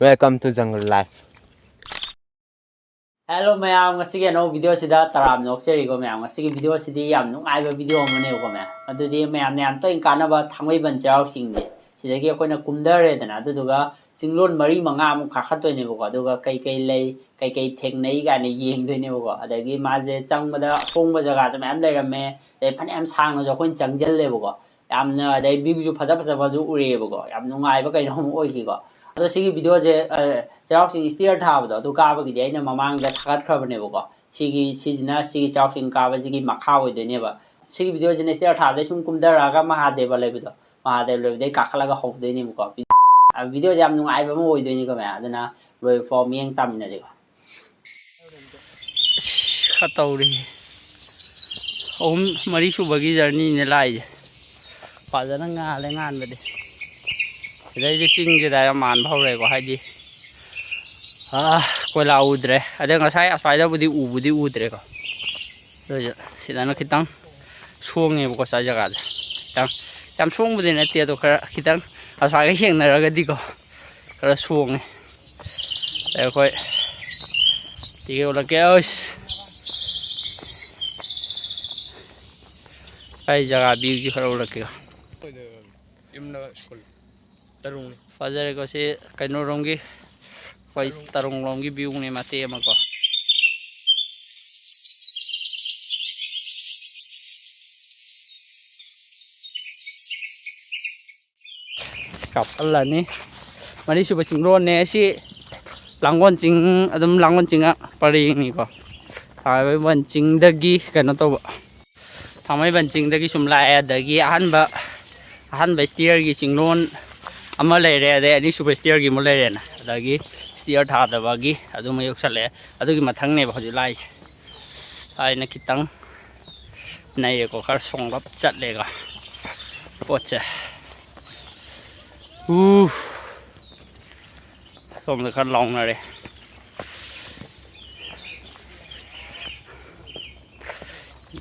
Welcome to Jungle Life. Hello ma'am ngasi no video sida taram nokcheri go ma'am ngasi video sidi yam nungaiba video amane go ma'am adudi ma'am ne am to inkanaba thamai ban chau singde sidagi akoina kumdare dana aduduga singlon mari manga amu khakhatoi go aduga kai lei kai thengnai ga ne yengdoi go adagi maje changbada thongba jaga ja ma'am leirame dei phane am sang no jo koin changjal le go yamna dei view ju phaja phaja ju ure go yam nungaiba kai no oi ki go ado sigi video je chawsing steer thabado adu kaaba gi aina mamang da thagat khabane bo sigi sijina sigi chawsing kaaba sigi makha oidene ba sigi video je steer thabde sum kumdara ga mahadeva lebido mahadeva lebide kakhalaga hobdene bo video jam nung ai ba mo oidene ko ma adana loi for mieng tamina je khatauri mari subagi journey ne lai pajana ngale ngan bade đây đi sinh cái này màn phao này có hay gì coi là u đấy ở đây ngay phải đâu đi u đấy có rồi sẽ là nó khi tăng xuống này có sai jaga tăng tăng xuống bên này tiệt rồi khi tăng ở phải cái hiện này là cái gì có cái xuống này đây coi thì cái là cái ơi cái jaga view gì khá là cái tarung fajar ko si kaino rongi koi tarung rongi view ni mati ama ko kapal ni mari suba singron ne si langon jing adum langon jinga pari ni ko ai ban jing dagi kaino to thamai ban jing dagi sum la dagi ahan ba steer gi singron ama leire de ani super steer gi mo leire na adagi steer tha da bagi adu mayok sale adugi mathang ne bhoji lai ai na kitang nai ko khar song lap chat le ga poche som le khar long na re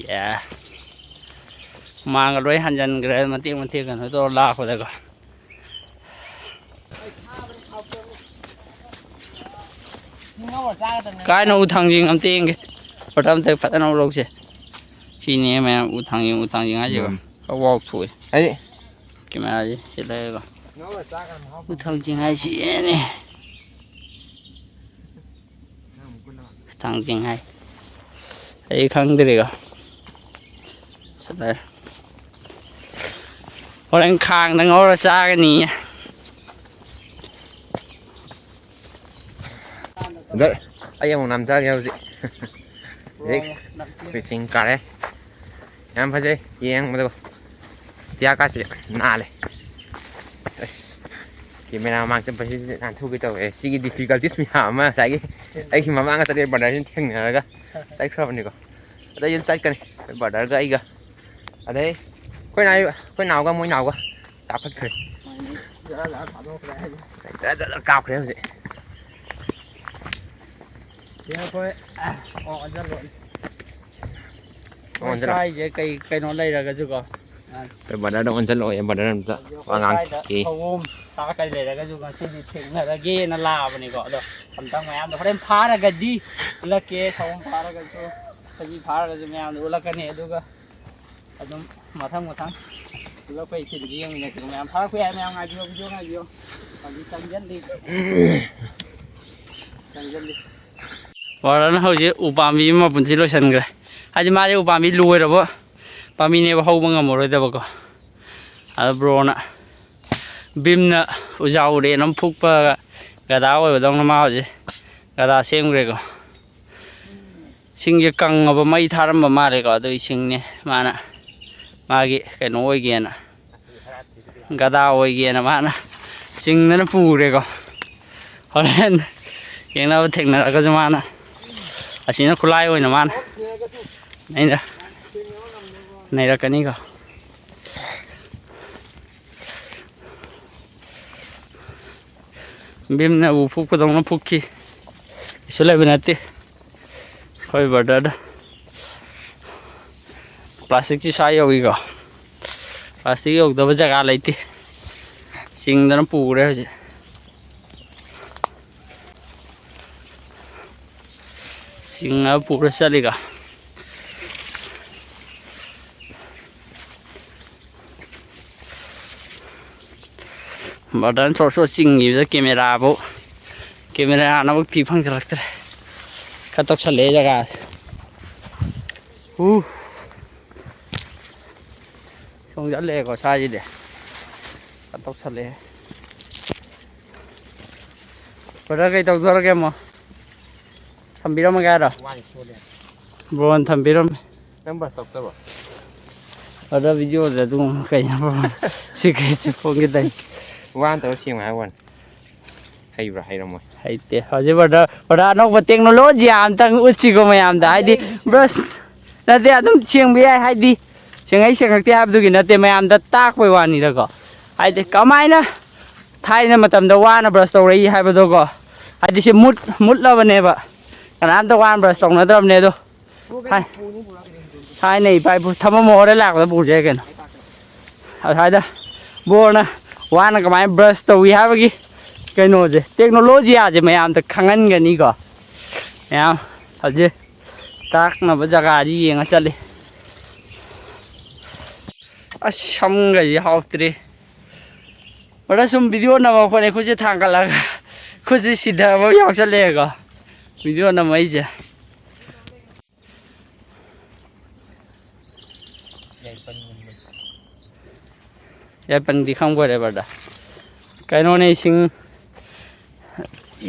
yeah mang ga roi hanjan gre mati kan to la ko da ga cái nó thằng gì ngắm tiền kì, ở trong thực phải nó lâu chứ, khi này mà thằng gì ngay chứ, có vô tuổi, ấy, cái mà gì, cái đây rồi, thằng gì ngay gì này, thằng gì ngay, cái khăn đây rồi, sao đây, có đang khang đang ngó ra xa cái này. Đấy, anh em nằm ra nhau gì? Đấy, fishing cá đấy. Em phải gì? Em mà đâu? Tia cá gì? Nà này. Thì mình làm mang cho phải ăn thu cái tàu ấy. Sĩ cái difficulties mình hả mà sai cái. Anh khi mà mang cái sao để bảo đảm thiên này cái. Sai không này có. Ở đây sai cái này, bảo đảm cái cái. Ở đây, khối nào có mũi nào có? Tạp hết rồi. Đã cao thế rồi. Sai vậy cây nó lây ra cái chứ có. Bà đã động chân lội bà đã làm ra ngang kì. Không sa cây lây ra cái chứ có xin đi thỉnh là ghê nó là bên này gọi rồi. Thầm tăng mày ăn được phải phá ra cái gì là kia xong phá ra cái chứ cái gì phá ra cái mày ăn được là cái này được cái đúng mà thằng là phải xin riêng này thì mày ăn phá que mày ăn ngay vô còn đi sang dân đi và nó hơi chứ upami mà bún xí lôi sân cái hay mà upami lùi rồi bố upami này hậu bằng ngầm rồi đó bố à bro nè bim nè uzaw để nó phúc pa cái đào ở trong nó mau chứ cái đào xem cái có sinh cái căng ở mấy thằng mà đấy có tôi sinh nè mà nè mà cái nồi kia nè cái đào kia nè mà nè sinh nó phù đấy có hồi lên cái nào thịnh là cái gì mà nè xin nó khulai ôi nè man này là cái này cơ bim na phúc cái dòng nó phúc kia số lại bên này coi bờ đó plastic chứ sai rồi cơ plastic rồi đâu bây giờ gà lấy tí xin nó phù đấy chứ ꯆꯤꯡꯉ ꯄꯨꯔ ꯆꯠꯂꯤꯒ brother ꯁꯣꯔ ꯆꯤꯡꯉꯤꯕꯗ ꯀꯦꯃꯦꯔꯥꯅꯕꯨ ꯊꯤ ꯐꯪꯖꯜꯂꯛꯇ꯭ꯔꯦ ꯈꯔ ꯇꯧꯁꯜꯂꯛꯑꯦ ꯖꯒꯥꯁꯦ ꯆꯣꯡꯖꯜꯂꯛꯑꯦꯀꯣ ꯁ꯭ꯋꯥꯏꯁꯤꯗꯤ ꯈꯔ ꯇꯧꯁꯜꯂꯛꯑꯦ brother ꯀꯩ ꯇꯧꯗꯣꯔꯒꯦ ꯑꯃꯨꯛ ꯊꯝꯕꯤꯔꯝꯃꯒꯦ ꯍꯥꯏꯔꯣ ꯕ꯭ꯔꯣꯅ ꯊꯝꯕꯤꯔꯝꯃꯦ ꯅꯪ ꯕ꯭ꯔꯁ ꯇꯧꯗꯕ꯭ꯔꯣ ꯑꯗ ꯚꯤꯗꯤꯑꯣꯗ ꯑꯗꯨꯝ ꯀꯩꯅꯣ ꯁꯤꯀ꯭ꯔꯦꯠꯁꯦ ꯐꯣꯡꯒꯦ ꯇꯧ ꯋꯥꯟ ꯇꯧꯔ ꯁꯦꯡꯉꯨ ꯍꯥꯏꯕ ꯋꯥꯅꯤ ꯍꯩꯕ꯭ꯔꯥ ꯍꯩꯔꯝꯃꯣꯏ ꯍꯩꯇꯦ ꯍꯧꯖꯤꯛ ꯕꯔꯗꯔ ꯑꯅꯧꯕ ꯇꯦꯛꯅꯣꯂꯣꯖꯤ ꯑꯝꯇꯪ ꯎꯠꯁꯤꯀꯣ ꯃꯌꯥꯝꯗ ꯍꯥꯏꯗꯤ ꯕ꯭ꯔꯁ ꯅꯠꯇꯦ ꯑꯗꯨꯝ ꯁꯦꯡꯕ ꯌꯥꯏ ꯍꯥꯏꯗꯤ ꯁꯦꯡꯉꯛꯇꯦ ꯍꯥꯏꯕꯗꯨꯒꯤ ꯅꯠꯇꯦ ꯃꯌꯥꯝꯗ ꯇꯥꯛꯄꯩ ꯋꯥꯅꯤꯗꯀꯣ ꯍꯥꯏꯗꯤ ꯀꯃꯥꯏꯅ ꯊꯥꯏꯅ ꯃꯇꯝꯗ ꯋꯥꯅ ꯕ꯭ꯔꯁ ꯇꯧꯔꯛꯏ ꯍꯥꯏꯕꯗꯣꯀꯣ ꯍꯥꯏꯗꯤ ꯁꯤ ꯃꯨꯠꯂꯕꯅꯦꯕ ꯀꯅꯥꯝꯇ ꯋꯥꯅ ꯕ꯭ꯔꯁ ꯇꯧꯅꯗ꯭ꯔꯕꯅꯦ ꯑꯗꯣ ꯊꯥꯏꯅ ꯏꯄꯥ ꯏꯄꯨ ꯊꯝꯃꯝꯃꯣ ꯍꯣꯔꯦꯟ ꯂꯥꯛꯄꯗ ꯄꯨꯔꯁꯨ ꯌꯥꯏ ꯀꯩꯅꯣ ꯑꯁ꯭ꯋꯥꯏꯗ ꯕ꯭ꯔꯣꯅ ꯋꯥꯅ ꯀꯃꯥꯏꯅ ꯕ꯭ꯔꯁ ꯇꯧꯏ ꯍꯥꯏꯕꯒꯤ ꯀꯩꯅꯣꯁꯦ ꯇꯦꯛꯅꯣꯂꯣꯖꯤꯌꯥꯁꯦ ꯃꯌꯥꯝꯗ ꯈꯪꯍꯟꯒꯅꯤꯀꯣ ꯃꯌꯥꯝ ꯍꯧꯖꯤꯛ ꯇꯥꯛꯅꯕ ꯖꯒꯥꯁꯤ ꯌꯦꯡꯉ ꯆꯠꯂꯤ ꯑꯁ ꯁꯝꯒꯁꯦ ꯍꯥꯎꯇ꯭ꯔꯤ ꯕꯔꯗꯔ ꯁꯨꯝ ꯚꯤꯗꯤꯑꯣ ꯅꯝꯃꯛꯄꯅꯦ ꯈꯨꯠꯁꯦ ꯊꯥꯡꯒꯠꯂꯒ ꯈꯨꯠꯁꯦ ꯁꯤꯊꯕ ꯌꯥꯎꯁꯜꯂꯛꯑꯦꯀꯣ ꯚꯤꯗꯤꯑꯣ ꯅꯝꯃꯛꯏꯁꯦ ꯌꯥꯏꯄꯟꯗꯤ ꯈꯪꯕꯣꯏꯔꯦ ꯕꯔꯗꯔ ꯀꯩꯅꯣꯅꯦ ꯏꯁꯤꯡ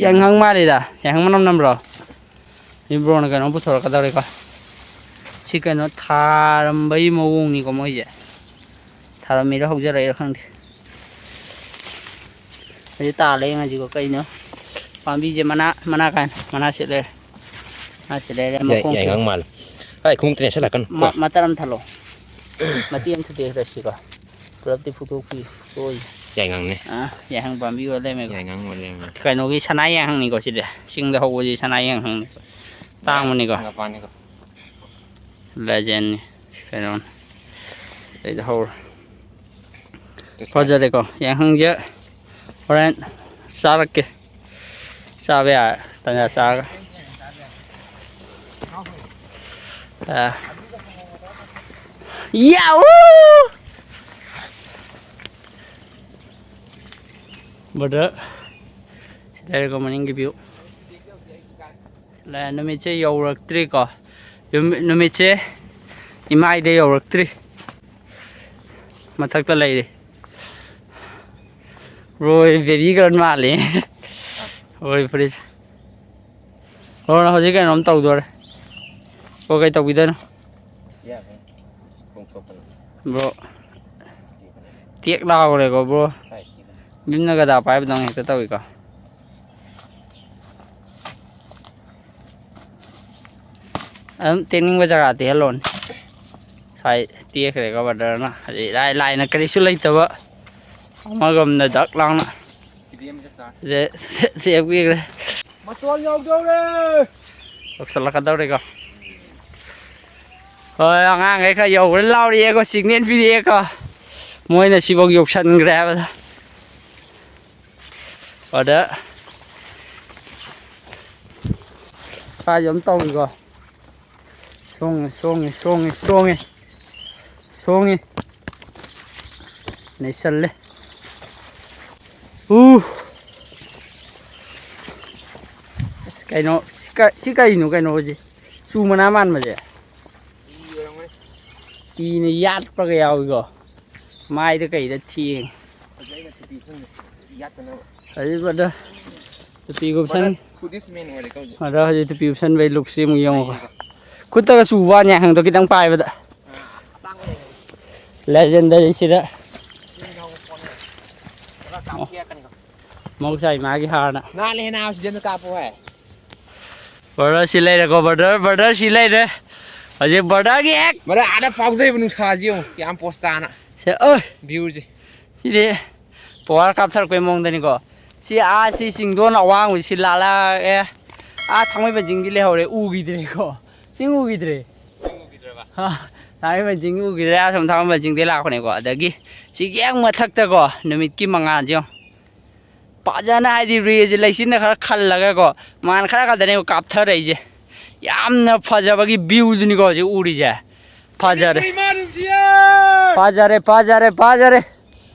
ꯌꯥꯏꯉꯪ ꯃꯥꯜꯂꯤꯗ ꯌꯥꯏꯉꯪ ꯃꯅꯝ ꯅꯝꯕ꯭ꯔꯣ ꯕ꯭ꯔꯣꯅ ꯀꯩꯅꯣꯝ ꯄꯨꯊꯣꯔꯛꯀꯗꯧꯔꯦꯀꯣ ꯁꯤ ꯀꯩꯅꯣ ꯊꯥꯔꯝꯕꯒꯤ ꯃꯑꯣꯡꯅꯤꯀꯣ ꯃꯣꯏꯁꯦ ꯊꯥꯔꯝꯃꯤꯔ ꯍꯧꯖꯔꯛꯏꯔ ꯈꯪꯗꯦ ꯍꯧꯖꯤꯛ ꯇꯥꯜꯂ ꯌꯦꯡꯉꯁꯤꯀꯣ ꯀꯩꯅꯣ ꯄꯥꯝꯕꯤꯁꯦ ꯃꯅꯥ ꯁꯤꯠꯂꯦ ꯃꯈꯣꯡ ꯌꯥꯏꯉꯪ ꯃꯥꯜꯂꯦ ꯍꯥꯏ ꯈꯣꯡꯎꯞꯇ ꯅꯦꯠꯁꯜꯂꯛꯀꯅꯨ ꯀꯣ ꯃꯇꯠ ꯑꯃ ꯊꯜꯂꯣ ꯃꯇꯦꯛ ꯑꯃ ꯊꯨꯗꯦꯛꯍꯜꯂꯁꯤꯀꯣ ꯄꯨꯂꯞꯇꯤ ꯐꯨꯛꯇꯣꯛꯑꯣꯏ ꯌꯥꯏꯉꯪꯅꯦ ꯌꯥꯏꯉꯪ ꯄꯥꯝꯕꯤ ꯑꯣꯏ ꯂꯩꯔꯝꯃꯦꯀꯣ ꯌꯥꯏꯉꯪ ꯑꯣꯏꯔꯦ ꯀꯩꯅꯣꯒꯤ ꯁꯅꯥ ꯌꯥꯏꯉꯪꯅꯤꯀꯣ ꯁꯤꯗꯤ ꯆꯤꯡꯗ ꯍꯧꯕꯁꯤ ꯁꯅꯥ ꯌꯥꯏꯉꯪꯅꯤ ꯇꯥꯡꯕꯅꯤꯀꯣ ꯍꯪꯒꯄꯥꯟꯅꯤꯀꯣ ꯂꯦꯖꯦꯟꯅꯤ ꯀꯩꯅꯣ ꯁꯤꯗꯩꯗ ꯍꯧꯔꯦ ꯐꯖꯔꯦꯀꯣ ꯌꯥꯏꯉꯪꯁꯦ ꯍꯣꯔꯦꯟ ꯆꯥꯔꯛꯀꯦ ꯆꯥꯕ ꯌꯥꯔꯦ ꯇꯟꯖꯥ ꯆꯥꯔꯒ ꯌꯥꯎ ꯕꯔꯗꯔ ꯁꯤ ꯂꯩꯔꯦꯀꯣ ꯃꯅꯤꯡꯒꯤ ꯚ꯭ꯌꯨ ꯅꯨꯃꯤꯠꯁꯦ ꯌꯧꯔꯛꯇ꯭ꯔꯤꯀꯣ ꯅꯨꯃꯤꯠꯁꯦ ꯏꯃꯥꯏꯗ ꯌꯧꯔꯛꯇ꯭ꯔꯤ ꯃꯊꯛꯇ ꯂꯩꯔꯤ ꯔꯣꯏ ꯕꯦꯕꯤ ꯒꯔꯜ ꯃꯥꯜꯂꯤ ꯍꯣꯏ ꯐꯨꯔꯤꯠ ꯍꯣꯏ ꯍꯧꯖꯤꯛ ꯀꯩꯅꯣꯝ ꯇꯧꯗꯣꯔꯦ ꯀꯣ ꯀꯩ ꯇꯧꯕꯤꯗꯣꯏꯅꯣ ꯕ꯭ꯔꯣ ꯇꯦꯛ ꯂꯥꯎꯔꯦꯀꯣ ꯕ꯭ꯔꯣ ꯚꯤꯝꯅ ꯒꯗꯥ ꯄꯥꯏꯕꯗꯧꯅ ꯍꯦꯛꯇ ꯇꯧꯏꯀꯣ ꯑꯗꯨꯝ ꯇꯦꯛꯅꯤꯡꯕ ꯖꯒꯥ ꯇꯦꯛꯍꯜꯂꯣꯅꯦ ꯁ꯭ꯋꯥꯏ ꯇꯦꯛꯈ꯭ꯔꯦꯀꯣ ꯕꯔꯗꯔꯅ ꯍꯧꯖꯤꯛ ꯏꯔꯥꯏ ꯂꯥꯏꯅ ꯀꯔꯤꯁꯨ ꯂꯩꯇꯕ ꯑꯃꯒꯝꯅ ꯗꯛ ꯂꯥꯎꯅ ꯆꯦꯛꯄꯤꯈ꯭ꯔꯦ ꯃꯇꯣꯟ ꯌꯧꯗꯧꯔꯦ ꯌꯧꯁꯜꯂꯛꯀꯗꯧꯔꯦꯀꯣ ꯍꯣꯏ ꯑꯉꯥꯡꯈꯩ ꯈꯔ ꯌꯧꯈ꯭ꯔꯦ ꯂꯥꯎꯔꯛꯑꯦꯀꯣ ꯁꯤꯒꯅꯦꯜ ꯄꯤꯔꯛꯑꯦꯀꯣ ꯃꯣꯏꯅ ꯁꯤꯐꯥꯎ ꯌꯧꯁꯟꯈ꯭ꯔꯦ ꯍꯥꯏꯕꯗ ꯑꯗ ꯁ꯭ꯋꯥꯏꯁꯦ ꯑꯗꯨꯝ ꯇꯧꯏꯀꯣ ꯁꯣꯡꯉꯤ ꯅꯩꯁꯜꯂꯦ ꯑꯁ ꯀꯩꯅꯣ ꯁꯤ ꯀꯩꯅꯣ ꯀꯩꯅꯣꯁꯦ ꯆꯨ ꯃꯅꯥ ꯃꯥꯟꯕꯁꯦ ꯏꯅ ꯌꯥꯠꯄꯒ ꯌꯥꯎꯏꯀꯣ ꯃꯥꯏꯗ ꯀꯩꯗ ꯊꯦꯡꯉꯦ ꯕꯔꯗꯔ ꯇꯨꯄꯤ ꯀꯨꯞꯁꯟ ꯑꯗ ꯍꯧꯖꯤꯛ ꯇꯨꯄꯤ ꯀꯨꯞꯁꯟꯕꯩ ꯂꯨꯛꯁꯤ ꯑꯃꯨꯛ ꯌꯦꯡꯉꯨꯀꯣ ꯈꯨꯠꯇꯒ ꯆꯨꯕ ꯋꯥꯅꯤ ꯌꯥꯏꯉꯪꯗꯣ ꯈꯤꯇꯪ ꯄꯥꯏꯕꯗ ꯂꯦꯖꯦꯟꯗꯔꯤꯁꯤꯗ ꯃꯍꯧꯁꯥ ꯏꯃꯥꯒꯤ ꯍꯥꯔꯅ ꯕꯔꯗꯔ ꯁꯤ ꯂꯩꯔꯦꯀꯣ ꯕꯔꯗꯔ ꯁꯤ ꯂꯩꯔꯦ ꯍꯧꯖꯤꯛ ꯕꯔꯗꯔꯒꯤ ꯍꯦꯛ ꯑꯥꯗ ꯐꯥꯎꯗꯩꯕ ꯅꯨꯡꯁꯥꯁꯤ ꯌꯦꯡꯉꯨ ꯀꯌꯥꯝ ꯄꯣꯁ ꯇꯥꯅ ꯚ꯭ꯌꯨꯁꯦ ꯁꯤꯗꯤ ꯄꯋꯥꯔ ꯀꯥꯞꯊꯔꯛꯄꯩ ꯃꯑꯣꯡꯗꯅꯤꯀꯣ ꯁꯤ ꯆꯤꯡꯗꯣꯟ ꯑꯋꯥꯡꯕꯁꯤ ꯁꯤ ꯂꯥꯜꯂꯛꯑꯦ ꯊꯥꯡꯃꯩꯕꯟ ꯆꯤꯡꯗꯤ ꯂꯩꯍꯧꯔꯦ ꯎꯈꯤꯗ꯭ꯔꯦꯀꯣ ꯆꯤꯡ ꯎꯈꯤꯗ꯭ꯔꯦ ꯊꯥꯡꯃꯩꯕꯟ ꯆꯤꯡ ꯎꯈꯤꯗ꯭ꯔꯦ ꯑꯁꯣꯝ ꯊꯥꯡꯃꯩꯕꯟ ꯆꯤꯡꯗꯩ ꯂꯥꯛꯄꯅꯦꯀꯣ ꯑꯗꯒꯤ ꯁꯤꯒꯤ ꯍꯦꯛ ꯃꯊꯛꯇꯀꯣ ꯅꯨꯃꯤꯠꯀꯤ ꯃꯉꯥꯜꯁꯦ ꯌꯦꯡꯉꯨ ꯐꯖꯅ ꯍꯥꯏꯗꯤ ꯔꯦꯁꯦ ꯂꯩꯆꯤꯟꯅ ꯈꯔ ꯈꯜꯂꯒꯀꯣ ꯃꯉꯥꯟ ꯈꯔ ꯈꯛꯇꯅꯦꯕ ꯀꯥꯞꯊꯔꯛꯏꯁꯦ ꯌꯥꯝꯅ ꯐꯖꯕꯒꯤ ꯚ꯭ꯌꯨꯗꯨꯅꯤꯀꯣ ꯍꯧꯖꯤꯛ ꯎꯔꯤꯁꯦ ꯐꯖꯔꯦ ꯐꯖꯔꯦ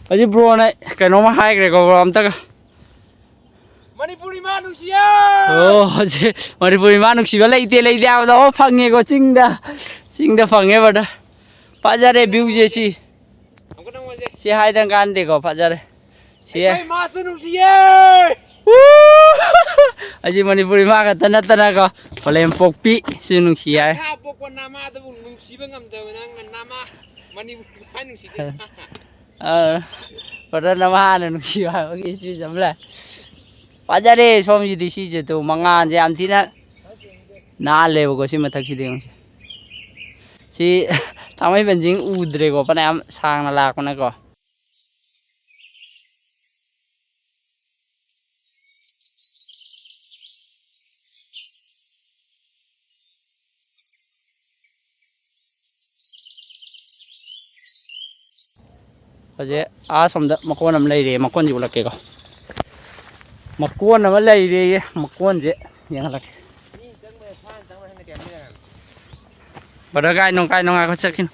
ꯍꯧꯖꯤꯛ ꯕ꯭ꯔꯣꯅ ꯀꯩꯅꯣꯝꯃ ꯍꯥꯏꯈ꯭ꯔꯦꯀꯣ ꯕ꯭ꯔꯣ ꯑꯝꯇꯒ ꯃꯅꯤꯄꯨꯔꯤ ꯃꯥ ꯅꯨꯡꯁꯤꯌꯦ ꯑꯣ ꯍꯧꯖꯤꯛ ꯃꯅꯤꯄꯨꯔꯤ ꯃꯥ ꯅꯨꯡꯁꯤꯕ ꯂꯩꯇꯦ ꯍꯥꯏꯕꯗ ꯑꯣ ꯐꯪꯉꯦꯀꯣ ꯆꯤꯡꯗ ꯐꯪꯉꯦ ꯕ꯭ꯔꯗꯔ ꯐꯖꯔꯦ ꯚ꯭ꯌꯨꯁꯦ ꯁꯤ ꯍꯥꯏꯗꯅ ꯀꯥꯟꯗꯦꯀꯣ ꯐꯖꯔꯦ ꯁꯤ ꯃꯥꯁꯨ ꯅꯨꯡꯁꯤꯌꯦ ꯑꯁꯤ ꯃꯅꯤꯄꯨꯔꯤ ꯃꯥ ꯈꯛꯇ ꯅꯠꯇꯅꯀꯣ ꯄꯂꯦꯝꯄꯣꯛꯄꯤ ꯁꯤ ꯅꯨꯡꯁꯤ ꯌꯥꯏ ꯅꯁꯥ ꯄꯣꯛꯄ ꯅꯃꯥꯗꯕꯨ ꯅꯨꯡꯁꯤꯕ ꯉꯝꯗꯕ ꯅꯪꯅ ꯅꯃꯥ ꯃꯅꯤꯄꯨꯔꯤ ꯃꯥ ꯅꯨꯡꯁꯤꯗꯦ ꯕ꯭ꯔꯗꯔ ꯅꯃꯥ ꯍꯥꯟꯅ ꯅꯨꯡꯁꯤꯌꯨ ꯍꯥꯏꯕꯒꯤ ꯏꯁꯄꯤꯆ ꯑꯃ ꯂꯩ ꯐꯖꯔꯦ ꯁꯣꯝꯁꯤꯗꯤ ꯁꯤꯁꯦ ꯇꯨ ꯃꯉꯥꯟꯁꯦ ꯌꯥꯝ ꯊꯤꯅ ꯅꯥꯜꯂꯦꯕꯀꯣ ꯁꯤ ꯃꯊꯛꯁꯤꯗꯤ ꯌꯦꯡꯉꯨꯁꯦ ꯁꯤ ꯊꯥꯡꯃꯩꯕꯟ ꯆꯤꯡ ꯎꯗ꯭ꯔꯦꯀꯣ ꯐꯅꯌꯥꯝ ꯁꯥꯡꯅ ꯂꯥꯛꯄꯅꯀꯣ ꯍꯧꯖꯤꯛ ꯁꯣꯝꯗ ꯃꯀꯣꯟ ꯑꯃ ꯂꯩꯔꯦ ꯃꯀꯣꯟꯁꯦ ꯎꯠꯂꯛꯀꯦꯀꯣ ꯃꯀꯣꯟ ꯑꯃ ꯂꯩꯔꯦ ꯃꯀꯣꯟꯁꯦ ꯌꯦꯡꯍꯜꯂꯛꯀꯦ ꯕ꯭ꯔꯗꯔ ꯀꯥꯏꯅꯣ ꯉꯥꯏꯈꯣ ꯆꯠꯈꯤꯅꯨ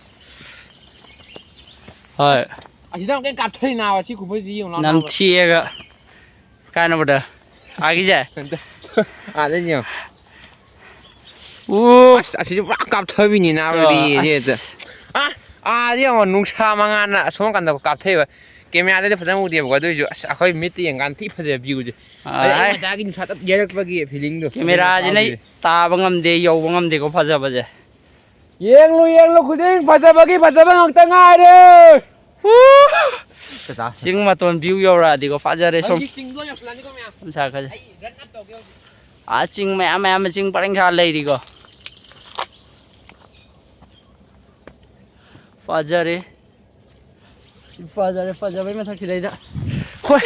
ꯍꯣꯏ ꯑꯁꯤꯗ ꯑꯃꯨꯛ ꯀꯥꯞꯊꯩ ꯅꯥꯕ ꯁꯤ ꯈꯨꯕꯩꯁꯤ ꯌꯦꯡꯉꯨ ꯂꯥꯎ ꯅꯥꯕ ꯅꯝꯊꯤꯑꯒ ꯀꯥꯏꯅꯣ ꯕ꯭ꯔꯗꯔ ꯑꯥꯒꯤꯁꯦ ꯑꯥꯗꯩ ꯌꯦꯡꯉꯣ ꯑꯁ ꯑꯁꯤꯁꯨ ꯄꯨꯔꯥ ꯀꯥꯞꯊꯕꯤꯅꯤ ꯅꯥꯕ ꯔꯦꯁꯦ ꯌꯦꯡꯉꯣ ꯅꯨꯡꯁꯥ ꯃꯉꯥꯟꯅ ꯑꯁꯣꯝ ꯀꯥꯟꯗ ꯀꯥꯞꯊꯩꯕ ꯀꯦꯃꯦꯔꯥꯗꯗꯤ ꯐꯖꯅ ꯎꯗꯦꯕꯀꯣ ꯑꯗꯨꯑꯣꯏꯁꯨ ꯑꯁ ꯑꯩꯈꯣꯏ ꯃꯤꯠꯇ ꯌꯦꯡꯀꯥꯟꯗ ꯊꯤ ꯐꯖꯩ ꯚ꯭ꯌꯨꯁꯦ ꯑꯗꯩ ꯑꯩ ꯃꯆꯥꯒꯤ ꯅꯨꯡꯁꯥ ꯇꯞ ꯌꯩꯔꯛꯄꯒꯤ ꯐꯤꯂꯤꯡꯗꯣ ꯑꯗꯨꯅ ꯀꯦꯃꯦꯔꯥꯁꯤꯅ ꯐꯥꯎꯈꯤꯕ ꯇꯥꯕ ꯉꯝꯗꯦ ꯌꯧꯕ ꯉꯝꯗꯦꯀꯣ ꯐꯖꯕꯁꯦ ꯌꯦꯡꯂꯨ ꯈꯨꯗꯤꯡ ꯐꯖꯕꯒꯤ ꯐꯖꯕ ꯉꯥꯛꯇ ꯉꯥꯏꯔꯦ ꯆꯤꯡ ꯃꯇꯣꯟ ꯚ꯭ꯌꯨ ꯌꯧꯔꯛꯑꯗꯤꯀꯣ ꯐꯖꯔꯦ ꯁꯨꯝ ꯆꯤꯡꯗꯣ ꯌꯧꯁꯤꯜꯂꯅꯤꯀꯣ ꯃꯌꯥꯝ ꯁꯥꯈꯁꯦ ꯑꯩ ꯔꯟ ꯑꯞ ꯇꯧꯒꯦ ꯍꯧꯖꯤꯛ ꯆꯤꯡ ꯃꯌꯥꯝ ꯆꯤꯡ ꯄꯔꯦꯡ ꯁꯥ ꯂꯩꯔꯤꯀꯣ ꯐꯖꯔꯦ ꯐꯖꯕꯩ ꯃꯊꯛꯁꯤꯗꯩꯗ ꯍꯣꯏ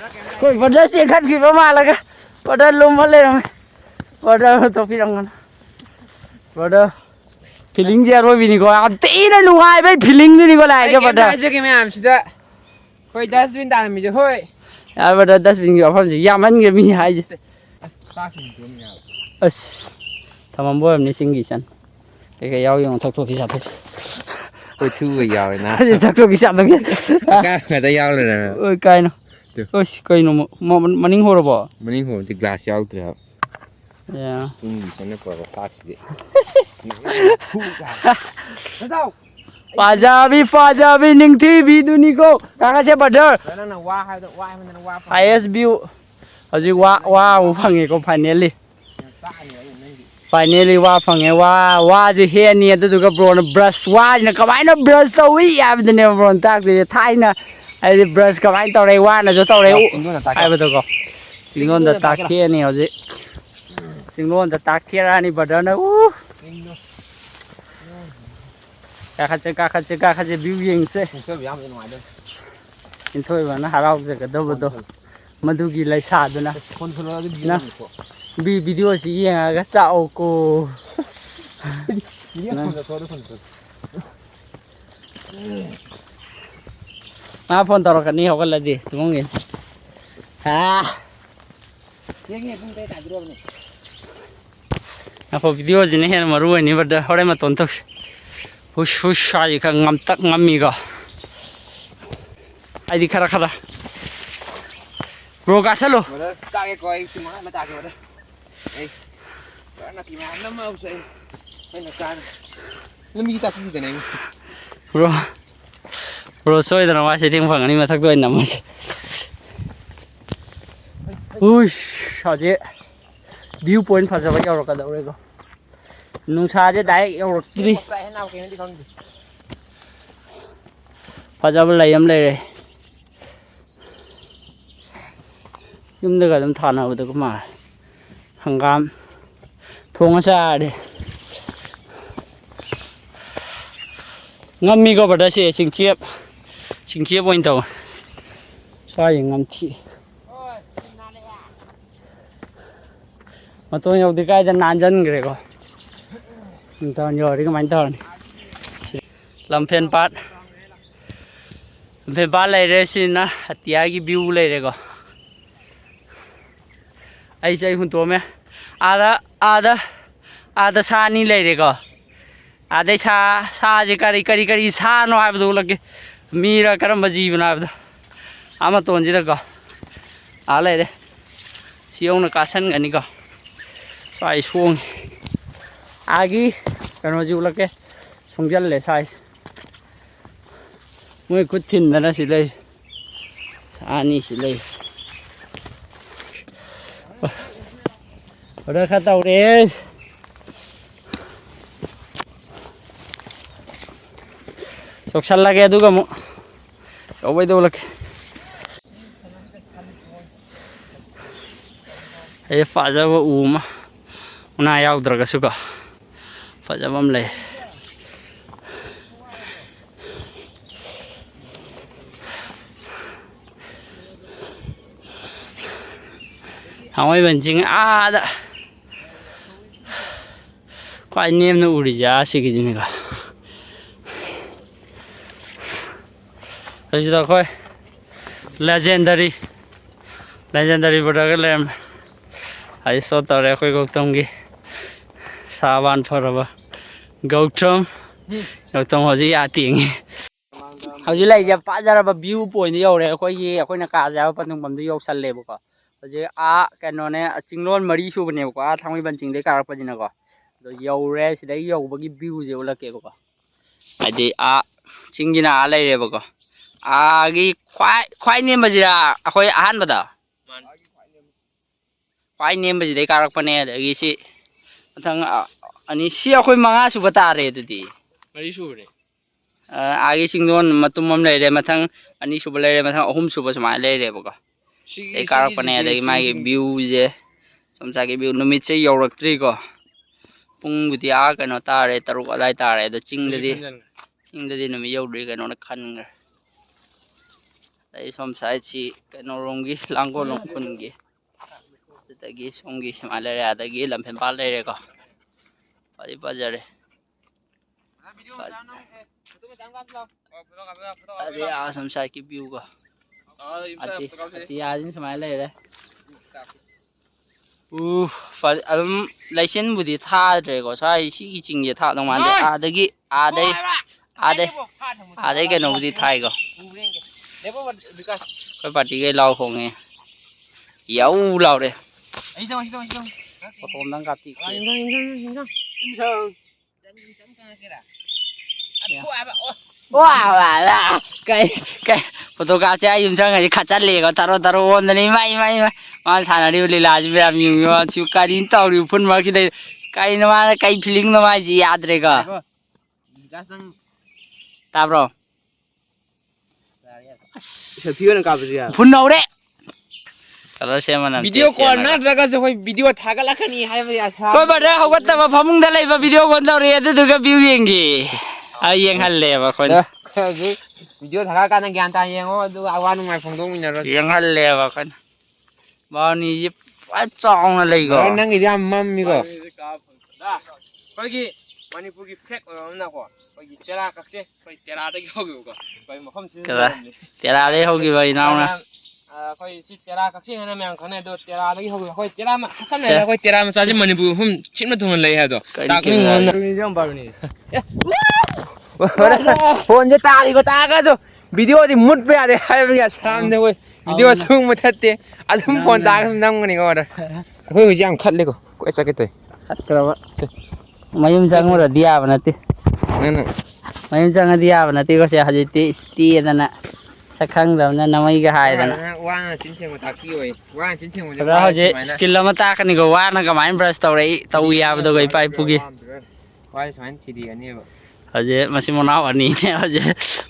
ꯑꯩꯈꯣꯏ ꯕ꯭ꯔꯗꯔ ꯆꯦꯟꯈꯠꯈꯤꯕ ꯃꯥꯜꯂꯒ ꯕ꯭ꯔꯗꯔ ꯂꯨꯝꯃ ꯂꯩꯔꯝꯃꯦ ꯕ꯭ꯔꯗꯔ ꯇꯣꯛꯄꯤꯔꯝꯒꯅꯨ ꯕ꯭ꯔꯗꯔ ꯐꯤꯂꯤꯡꯁꯦ ꯑꯔꯣꯏꯕꯤꯅꯤꯀꯣ ꯌꯥꯝ ꯊꯤꯅ ꯅꯨꯡꯉꯥꯏꯕꯩ ꯐꯤꯂꯤꯡꯗꯨꯅꯤꯀꯣ ꯂꯥꯛꯏꯁꯦ ꯕ꯭ꯔꯗꯔ ꯍꯥꯏꯖꯒꯦ ꯃꯌꯥꯝꯁꯤꯗ ꯑꯩꯈꯣꯏ ꯗꯁꯕꯤꯟ ꯇꯥꯔꯝꯃꯤꯁꯦ ꯍꯣꯏ ꯌꯥꯔꯦ ꯕ꯭ꯔꯗꯔ ꯗꯁꯕꯤꯟꯒꯤ ꯋꯥꯐꯝꯁꯦ ꯌꯥꯝꯃꯟꯒ꯭ꯔꯦ ꯃꯤ ꯍꯥꯏꯁꯦ ꯑꯁ ꯊꯝꯃꯝꯕ ꯑꯣꯏꯔꯝꯅꯤ ꯆꯤꯡꯒꯤ ꯏꯆꯟ ꯀꯩꯀꯩ ꯌꯥꯎ ꯌꯦꯡꯉꯣ ꯊꯛꯊꯣꯛꯈꯤ ꯆꯥꯊꯣꯛꯈꯤ ꯀꯣꯏꯊꯨꯒ ꯌꯥꯎꯋꯦꯅ ꯊꯛꯊꯣꯛꯈꯤ ꯆꯥꯊꯣꯛꯈꯤ ꯑꯀꯥꯏꯕ ꯌꯥꯎ ꯂꯩꯔꯝꯃꯦ ꯀꯥꯏꯅꯣ ꯑꯁ ꯀꯩꯅꯣ ꯃꯅꯤꯡ ꯍꯧꯔꯕꯣ ꯃꯅꯤꯡ ꯍꯣꯜꯗꯤ ꯒ꯭ꯂꯥꯁ ꯌꯥꯎꯗ꯭ꯔꯦ ꯍꯥꯏꯕ ꯑꯦ ꯆꯤꯡꯒꯤ ꯏꯆꯟꯅ ꯄꯨꯔꯛꯄ ꯐꯥꯛꯁꯤꯗꯤ ꯐꯖꯕꯤ ꯅꯤꯡꯊꯤꯕꯤꯗꯨꯅꯤꯀꯣ ꯀꯥꯈꯠꯁꯦ ꯕ꯭ꯔꯗꯔ ꯅꯪꯅ ꯋꯥ ꯍꯥꯏꯕꯗ ꯋꯥ ꯍꯥꯏꯕꯗꯅ ꯋꯥ ꯍꯥꯏꯌꯦꯁ ꯚ꯭ꯌꯨ ꯍꯧꯖꯤꯛ ꯋꯥ ꯑꯃꯨꯛ ꯐꯪꯉꯦꯀꯣ ꯐꯥꯏꯅꯦꯜꯂꯤ ꯋꯥ ꯐꯪꯉꯦ ꯋꯥꯁꯦ ꯍꯦꯛꯑꯅꯤ ꯑꯗꯨꯗꯨꯒ ꯕ꯭ꯔꯣꯅ ꯕ꯭ꯔꯁ ꯋꯥꯁꯤꯅ ꯀꯃꯥꯏꯅ ꯕ꯭ꯔꯁ ꯇꯧꯏ ꯍꯥꯏꯕꯗꯨꯅꯦꯕ ꯕ꯭ꯔꯣꯅ ꯇꯥꯛꯇꯣꯏꯁꯦ ꯊꯥꯏꯅ ꯍꯥꯏꯗꯤ ꯕ꯭ꯔꯁ ꯀꯃꯥꯏꯅ ꯇꯧꯔꯦ ꯋꯥꯅꯁꯨ ꯇꯧꯔꯦ ꯍꯥꯏꯕꯗꯣꯀꯣ ꯆꯤꯡꯂꯣꯟꯗ ꯇꯥꯛꯊꯦꯛꯑꯅꯤ ꯍꯧꯖꯤꯛ ꯆꯤꯡꯂꯣꯟꯗ ꯇꯥꯛꯊꯦꯛꯑꯅꯤ ꯕ꯭ꯔꯗꯔꯅ ꯀꯥꯈꯠꯁꯦ ꯚ꯭ꯌꯨ ꯌꯦꯡꯁꯦ ꯏꯟꯊꯣꯏꯕꯅ ꯍꯔꯥꯎꯖꯒꯗꯧꯕꯗꯣ ꯃꯗꯨꯒꯤ ꯂꯩꯁꯥꯗꯨꯅ ꯚꯤꯗꯤꯑꯣꯁꯤ ꯌꯦꯡꯉꯒ ꯆꯥꯛꯑꯣꯀꯣ ꯃꯥ ꯐꯣꯟ ꯇꯧꯔꯛꯀꯅꯤ ꯍꯧꯒꯠꯂꯗꯤ ꯇꯨꯝꯃꯝꯒꯤꯅꯤ ꯉꯥꯏꯈꯣ ꯚꯤꯗꯤꯑꯣꯁꯤꯅ ꯍꯦꯟꯅ ꯃꯔꯨ ꯑꯣꯏꯅꯤ ꯕ꯭ꯔꯗꯔ ꯍꯣꯔꯦꯟ ꯃꯇꯣꯟ ꯇꯧꯁꯤ ꯍꯨꯁ ꯍꯥꯏꯁꯤ ꯈꯔ ꯉꯝꯇꯛ ꯉꯝꯃꯤꯀꯣ ꯑꯩꯗꯤ ꯈꯔ ꯕ꯭ꯔꯣ ꯀꯥꯁꯜꯂꯨ ꯇꯥꯒꯦꯀꯣ ꯑꯩ ꯆꯤꯡ ꯃꯉꯥ ꯑꯃ ꯇꯥꯒꯦ ꯕ꯭ꯔꯗꯔ ꯑꯩ ꯅꯥꯄꯤ ꯃꯌꯥꯝ ꯅꯝꯃꯕꯁꯨ ꯑꯩꯅ ꯀꯥꯅ ꯂꯝꯕꯤ ꯇꯥꯛꯄꯤꯗꯅ ꯑꯩꯕꯨ ꯕ꯭ꯔꯣ ꯁꯣꯏꯗꯅ ꯃꯥ ꯁꯦꯠꯇꯤꯡ ꯐꯪꯒꯅꯤ ꯃꯊꯛꯇ ꯑꯣꯏꯅ ꯅꯝꯃꯁꯦ ꯍꯧꯖꯤꯛ ꯚ꯭ꯌꯨ ꯄꯣꯏꯟ ꯐꯖꯕ ꯌꯧꯔꯛꯀꯗꯧꯔꯦꯀꯣ ꯅꯨꯡꯁꯥꯁꯦ ꯗꯥꯏꯔꯦꯛ ꯌꯧꯔꯛꯇ꯭ꯔꯤ ꯐꯖꯕ ꯂꯩ ꯑꯃ ꯂꯩꯔꯦ ꯌꯨꯝꯗꯒ ꯑꯗꯨꯝ ꯊꯥꯅꯕꯗꯒ ꯃꯥꯜꯂꯦ ꯍꯪꯒꯥꯝ ꯊꯣꯡꯉ ꯆꯥꯔꯗꯤ ꯉꯝꯃꯤꯀꯣ ꯕ꯭ꯔꯗꯔꯁꯦ ꯆꯤꯡꯆꯦꯞ ꯑꯣꯏꯅ ꯇꯧꯋꯦ ꯁ꯭ꯋꯥꯏ ꯉꯝꯊꯤ ꯃꯇꯣꯟ ꯌꯧꯗ꯭ꯔꯤ ꯀꯥꯏꯗ ꯅꯥꯟꯁꯤꯟꯈ꯭ꯔꯦꯀꯣ ꯃꯇꯣꯟ ꯌꯧꯔꯗꯤ ꯀꯃꯥꯏꯅ ꯇꯧꯔꯅꯤ ꯂꯝꯐꯦꯟ ꯄꯥꯠ ꯂꯩꯔꯦ ꯁꯤꯅ ꯑꯇꯤꯌꯥꯒꯤ ꯚ꯭ꯌꯨ ꯂꯩꯔꯦꯀꯣ ꯑꯩ ꯍꯨꯟꯇꯣꯛꯑꯝꯃꯦ ꯑꯥꯗ आदा सा नहीं ले रे को आधे सा जे करी सा नो आब दो लगे मीरा करम जीवन आब दो आमा तोन जी को आ ले रे सियों कासन गनी को साई सोंग आगी कनो जी लगे सोंजल ले साई मुई खुद थिन दना सिले सानी सिले udah kata udah sukses lagi itu kamu coba itu lagi fajar wa uma una ya udah gak suka fajar bam leh Hawai bencing ada kau ini mana uri jasi kini ka terus dah kau legendary berada lem hari sotar ya kau gautam gi saban paraba gautam haji ating haji lagi jam pajar apa view point dia orang kau nak kaza apa tentang bandu yok salle buka haji kenone cinglon mari su bene buka thamai bencing deh karak pajina ko yauре sidai yaubagi view je ulake ko adi chingina alai re ko agi khwai nem bajira akhoi ahan bada khwai nem bajidai karak pane agi si mathang ani si akhoi manga su bata re dudi mari su re agi chingdon matumam lai re mathang ani su lai re mathang ahum su ba samai lai re ko dai karak pane agi mai view je somsa ge view numit che yaurak tri ko pung budi kano tare taruk alai tare do cingdadi nami yaudri kano na khan ngar dai som sai chi kano rongi langko longpun gi tagi songi semalare adagi lampen palare ko padi pajare ade som sai ki view ko ati ajin semalare licence बुद्धि थाद्रे को साई सी चिंगे था दो मानते आदगी आदे के no बुद्धि Thai को कोई पार्टी के लाओ होंगे याऊ लाओ रे फोटो नंग काती वाह cái photo cả cha dùng sang ngày khát chát lệ có taro ôn này mai mà sản đi lila chứ làm nhiều nhiều chịu cái đi tàu đi phun mà cái đây cái nó mà cái feeling nó mà gì yaad rồi cả ta bro phun đâu đấy kalau saya mana video call na daga je hoi video thaga lakhani haiba ya sa koi bada hawata ba phamung da lai ba video kon daw re adu ga view yengi ai yeng halle ba kon video thaga ka na gyan ta yengo adu awan mai phongdong min ro yeng halle ba kon ba ni ji pa chong na lai go nang gi ya mam mi go koi gi manipur gi fake ro na ko koi gi tera kakse koi tera da gi hogi ko koi makham sin tera dei hogi ba inaw na koi si tera kakse na myang khane do tera da gi hogi koi tera ma hasan na koi tera ma sa ji manipur hum chimna thon lai ha do ta ku ni jam ba ni phone je ta gi ko ta ga jo video di mut pe ade hai ba ya samne koi video sung ma thatte adum phone ta gam nam ni ko da koi hu jam khat le ko koi cha ke te khat kra ba mayum jang mo dia ba nati na mayum jang dia ba nati ko se hajiti sti na sakhang da na namai ga hai da wa na chin cheng ma ta ki oi wa chin cheng mo ra hoje skill ma ta ka ni go wa na ga main brush tau rei tau ya ba do gai pai pu gi wa sain thi di ani ba hoje masi mo na ani ne hoje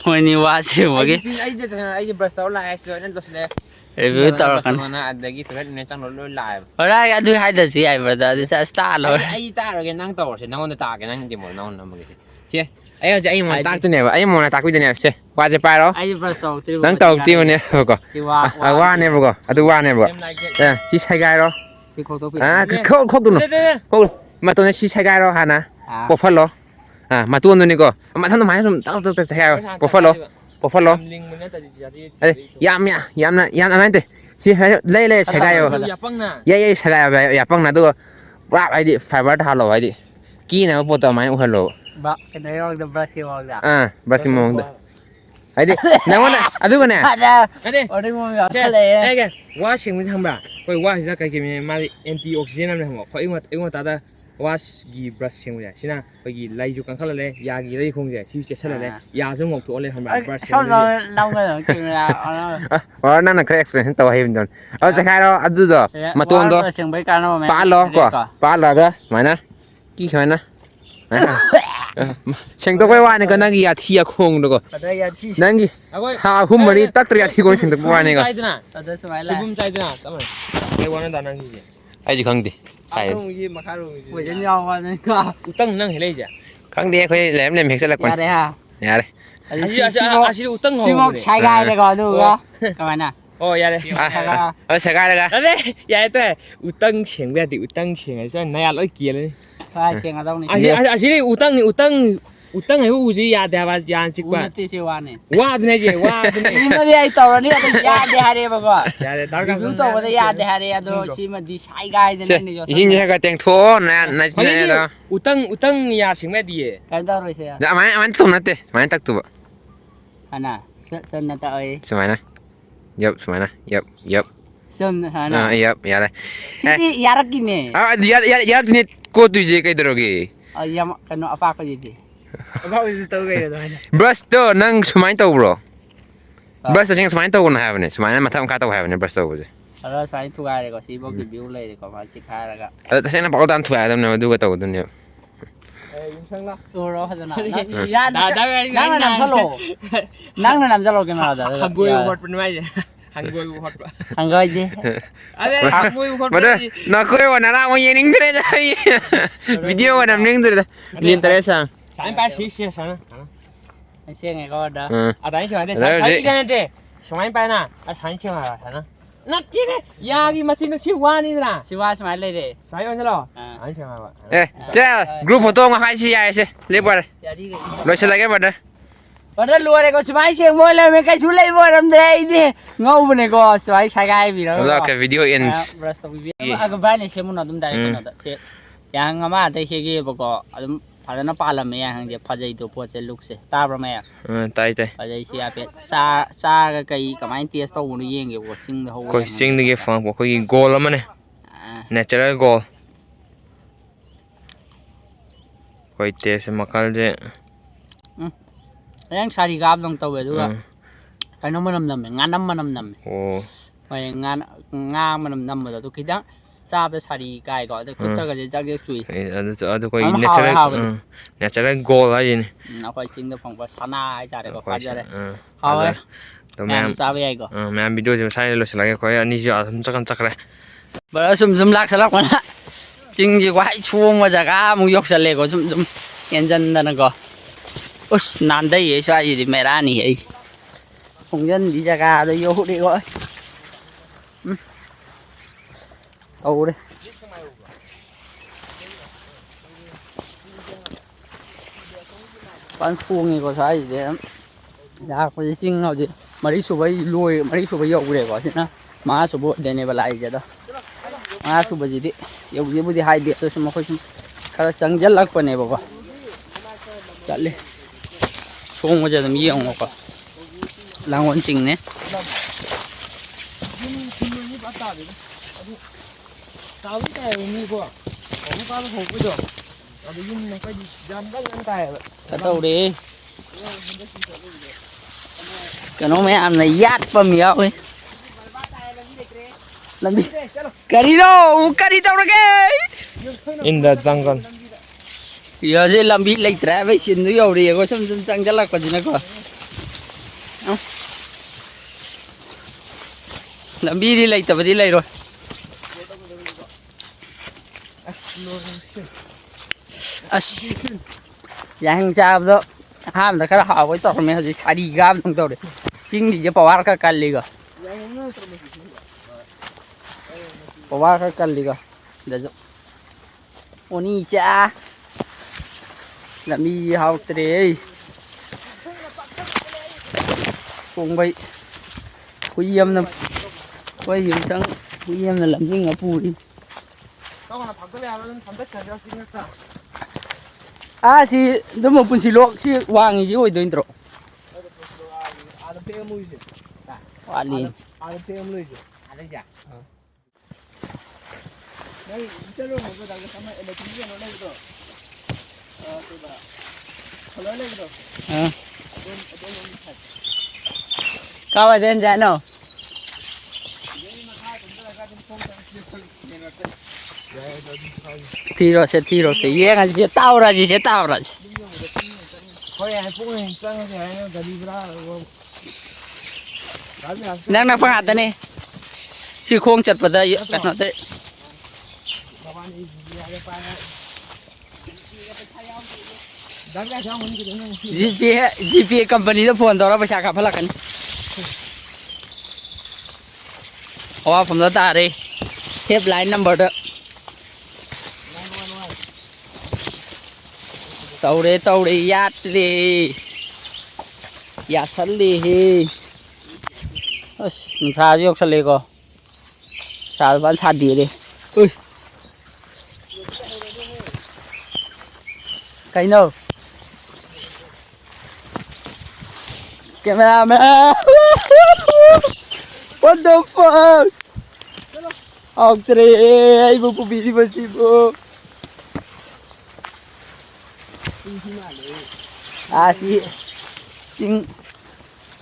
moi ni wa che mo gi ai je brush tau la ai so nan dos le review tau kan na adagi thread ne chang lo live ora ya du hai da si ai ba da sa star lo ai ta ro ge nang tau se nang on ta ge nang di mo nang na mo ge che ai hoje ai mo tak tu ne ba ai mo na tak wi ne se wa je pai ro ai brush tau ti nang tau ti mo ne ko si wa wa ne bo ko adu wa ne bo chi sai gai ro si ko to pi ko tu no ko ma to ne chi sai gai ro ha na ko phal lo ma tu no ni ko ma thang no mai sum tak tak sai gai ko phal lo yam na te si le sai gai yo ya sai gai ya pang na do ราบไอ้ดิไฟเบอร์ทาโลไอ้ดิกี้นะโปรตไม้อุหันโล Ba, cái đấy rồi brush cái vào ra. บราซิมองด์ไอ้ดินั่นวะเนี่ยอะดูกันเนี่ย Ada. ไอ้ดิ Ở đây mọi người เจ๊ có lẽ ไอ้แกว่าเชียงไม่ทำแบบคอยว่าสิจะกินมาดิแอนตี้ออกซิเจนนั่นเลยหัวคอยเอ็งว่าตาตาว่ากีบรัสเชียงเลยใช่ไหมคอยกีไล่จุกันเข้าเลยยากีไล่คงเลยชีวิตจะเฉลยเลยยาจะงอกตัวเลยทำแบบบรัสเชียง sau rồi lâu rồi kiểu là ว่านั่นน่ะแค่ experience ตัวให้มันจนเอาจะใครเราอะดูต่อมาตัวตัว เสียงไปกันแล้ว ป้าล้อก่อนป้าล้อก็หมายนะกี่ขนาดนะเชียงตัวไปว่าเนี่ยก็นั่งกี่อาทิตย์คงดูก็นั่งกี่หาหุ่มมันนี่ตักตรีอาทิตย์คงเชียงตัวไปว่าเนี่ยก็ ใจด้วยนะสุบุมใจด้วยนะทำไมไอ้วันนั้นตอนนั้นกี่ ไอ้จีขังดิใช่ buổi chân nhau qua nên có อุตั้งนั่งเห็นเลยจ้ะ ขังเดียวเขาแหลมเห็กเสร็จแล้วก่อน nhà đây ha เนี่ยเลย อาชีพอุตั้งหัว Simok sai gai đây còn được không các bạn nào โอ้ยาเลย ใช่กันเลยกัน นั่นเลยยายตัวอุตั้งเฉียงแบบดิอุตั้งเฉียงไอ้เจ้านายร้อยเกียร์เลย phải xiên ở đâu này อาชีพอุตั้งไอ้ผู้อุจิยาเดียวว่ายาจิกว่า Unity siêu anh này ว่าตัวนี้เจ้ว่าตัวนี้ nhưng mà đi ai tàu này thì ya đi hai đi mà coi ยาเลยตากัน รู้ตัวว่าจะยาเดียร์เดียร์ตัวชีมันดีใช้ไกด์นั่นนี่ ยิ่งใหญ่ก็แต่งทั่วนะนั่น เขา นี่ เรีย แล้ว กอุตั้งยาเฉียงแบบดี กันตัวรู้สึก เดี๋ยวมันตุ่มนั่นเต้มันตักตัว อันน่ะเส้นนั่นตัวเอ้ย สมัยนะยับสมัยนะยับ เส้นอันน่ะ ยับยาเลย ที่ยารักกินเนี่ย ยานี่กูตุยเจกันตรงนี้ ยังกันapa kau jadi apa itu tahu kayak gitu brush ตัวนั่งสมัยตัว bro brush ตัวจริงสมัยตัวคนหายไปเนี่ยสมัยนั้นมาทำข้าวตัวหายไปเนี่ย brush ตัวกูจะ แล้วสมัยทุกอะไรก็ซีบอกกินบิวเลยก็มาชิคายแล้วก็ แต่ใช่นะปกติถั่วแต่เนี่ยดูก็ตัวตัวเนี่ย ตัวเราขนาดนั้นนั่งนำสโลนั่งนำสโลกันมาแล้ว หังกุยฮอตเป็นไงหังกุยฮอต หังกุยดิ อะไรหังกุยฮอต มาเด้อนักคุยวันนั้นเราอย่างนิ่งเลยจ้ะวิดีโอวันนั้นนิ่งเลยนี่อินเทอร์เน็ตสั่ง สายไปชี้สั่ง เชื่อไงก็ได้ อ่ะได้ใช่ไหมได้ใช่ที่กันเด้สมัยไปนะอ่ะฉันเชื่ออะไรฉันนะนัดที่เนี่ยยากิมาชิโนชิวานี่นะ ชิว่าสมัยเลยดิ สมัยวันนี้หรอฉันเชื่ออะไร เอ๊ะเจ้ากรุ๊ปของตัวมาให้ชี้ใหญ่สิเรียบร้อยรถเฉลยกันหมดเลย วันนั้นรัวเลยก็สมัยเชียงมวยเลยไม่ใครช่วยเลยมวยทำได้ดิงงไปเลยก็สมัยใช้ไงพี่เรา แล้วก็วิดีโอเอ็น rest of video agak banyak sih mau nonton dari mana sih yang apa ada kayak pokok ada na palam ya yang dia pada itu buat celuk sih tabra ya ตาย pada isi apa sa kayak kemarin dia tahu nih yang gitu cing dah ก็สิ่งที่เขาฟังบอกเขายิงโกลแล้วมันเนี่ย natural goal ก็อีเตะสมัครเจ yang sari gab dong tahu itu kan kayak nama nam nganam nam โอ้ ไปงามันนำมาตัวคิดว่าทราบสารีกายก่อนแต่คุณตาก็จะจักจุย อันนี้ก็ natural goal อะไรนี่ เอาไปจริงแต่ผมก็ชนะไอ้จ่าเด็กก็พัดเลย เอาเลยตัวแม่ ทราบยังไงก็ แม่วิดีโอจะใช้เลยสิแล้วก็อันนี้จะทำจักรเลย บลาซุ่มลักสลักมันละจริงจีว่าช่วงมาจากอ่ะมึงยกเสลก็ซุ่มเย็นจันนั่นก็อุ๊ยนานได้ยังใช่ยี่ไม่ร้านนี่ไอ้คงยันดีจากอ่ะเดี๋ยวโยกดีกว่าเอาเลยปันฟูงนี่ก็ใช่เดี๋ยวยากไปจริงเอาดิมาริสุบายรวยมาริสุบายยกเลยก็สินะมาสุบเดนี่เวลาอีกจ้ะมาสุบjadi ya buji buji hai dia tu semua kau kalau sangjal lak pane bapa chale song aja demi yang apa langwan sing ne tahu tak ini gua kamu kalau hobi tu ada yang nak di jambal lantai tak tahu deh kalau me am na yat pamiau eh lebih kari tau lagi in the jungle giờ sẽ làm bị lấy trái với xin nó dầu đi có xong xong chắc là còn gì nữa cơ làm bị đi lấy tập đi lấy rồi yang jam đó ham là cái họ với tao mày gì xài đi gam thằng tao đấy xin thì chỉ bảo ăn cái cali cơ bảo ăn cái cali cơ để cho oni cha làm đi học tới cùng vậy quý em nè quý em sáng quý em là làm gì ngập bùi ꯁꯤ ꯑꯗꯨꯝ ꯄꯨꯟꯁꯤꯂꯣꯛ ꯁꯤ ꯋꯥꯡꯉꯤꯁꯤ ꯑꯣꯏꯗꯣꯏ ꯅꯠꯇ꯭ꯔꯣ ꯋꯥꯠꯂꯤ Kau ada enggak no? Tiro se, iya nggak sih tahu aja. Nang apa ngata nih? Si khong cat pada ya kan nanti. GPA company itu phone tawar pesa kapal kan? Oh,ผมจะตัดเลยเทปไลน์นัมเบอร์เด้อtàu đi yat đi yat sẵn đi mình pha vô sẵn đi co sao vẫn sạt đi đi ui cái nào camera man what the fuck ông trời ơi bố bị đi bớt bố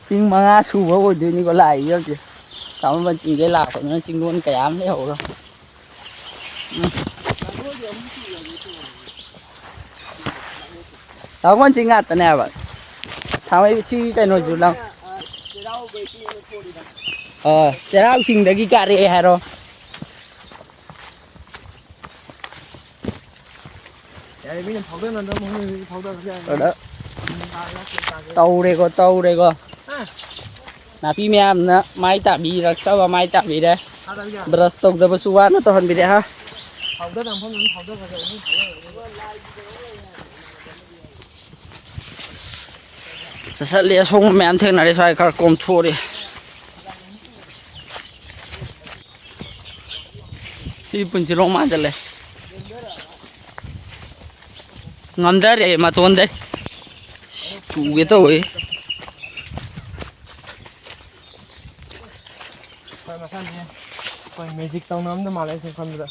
chinh mga su ở đây này có lại chưa chị tao vẫn chinh cái lạc nó chinh luôn cái ám đấy hổ rồi tao vẫn chinh ngạt này vậy thằng ấy chi cái nồi chụp lăng sẽ rau chinh đấy cái cà ri hay rồi đó tàu đây co nà pi mèm nè mai tạ bì là sao mà mai tạ bì đây brush tông đập suan nó toàn bị đấy ha sẽ liệt xuống mèm thế này sai cả công thua đi si pun si long mana le ngam dari mà tuan đấy chủ cái tôi magic tao nắm đó mà lại xem con rồi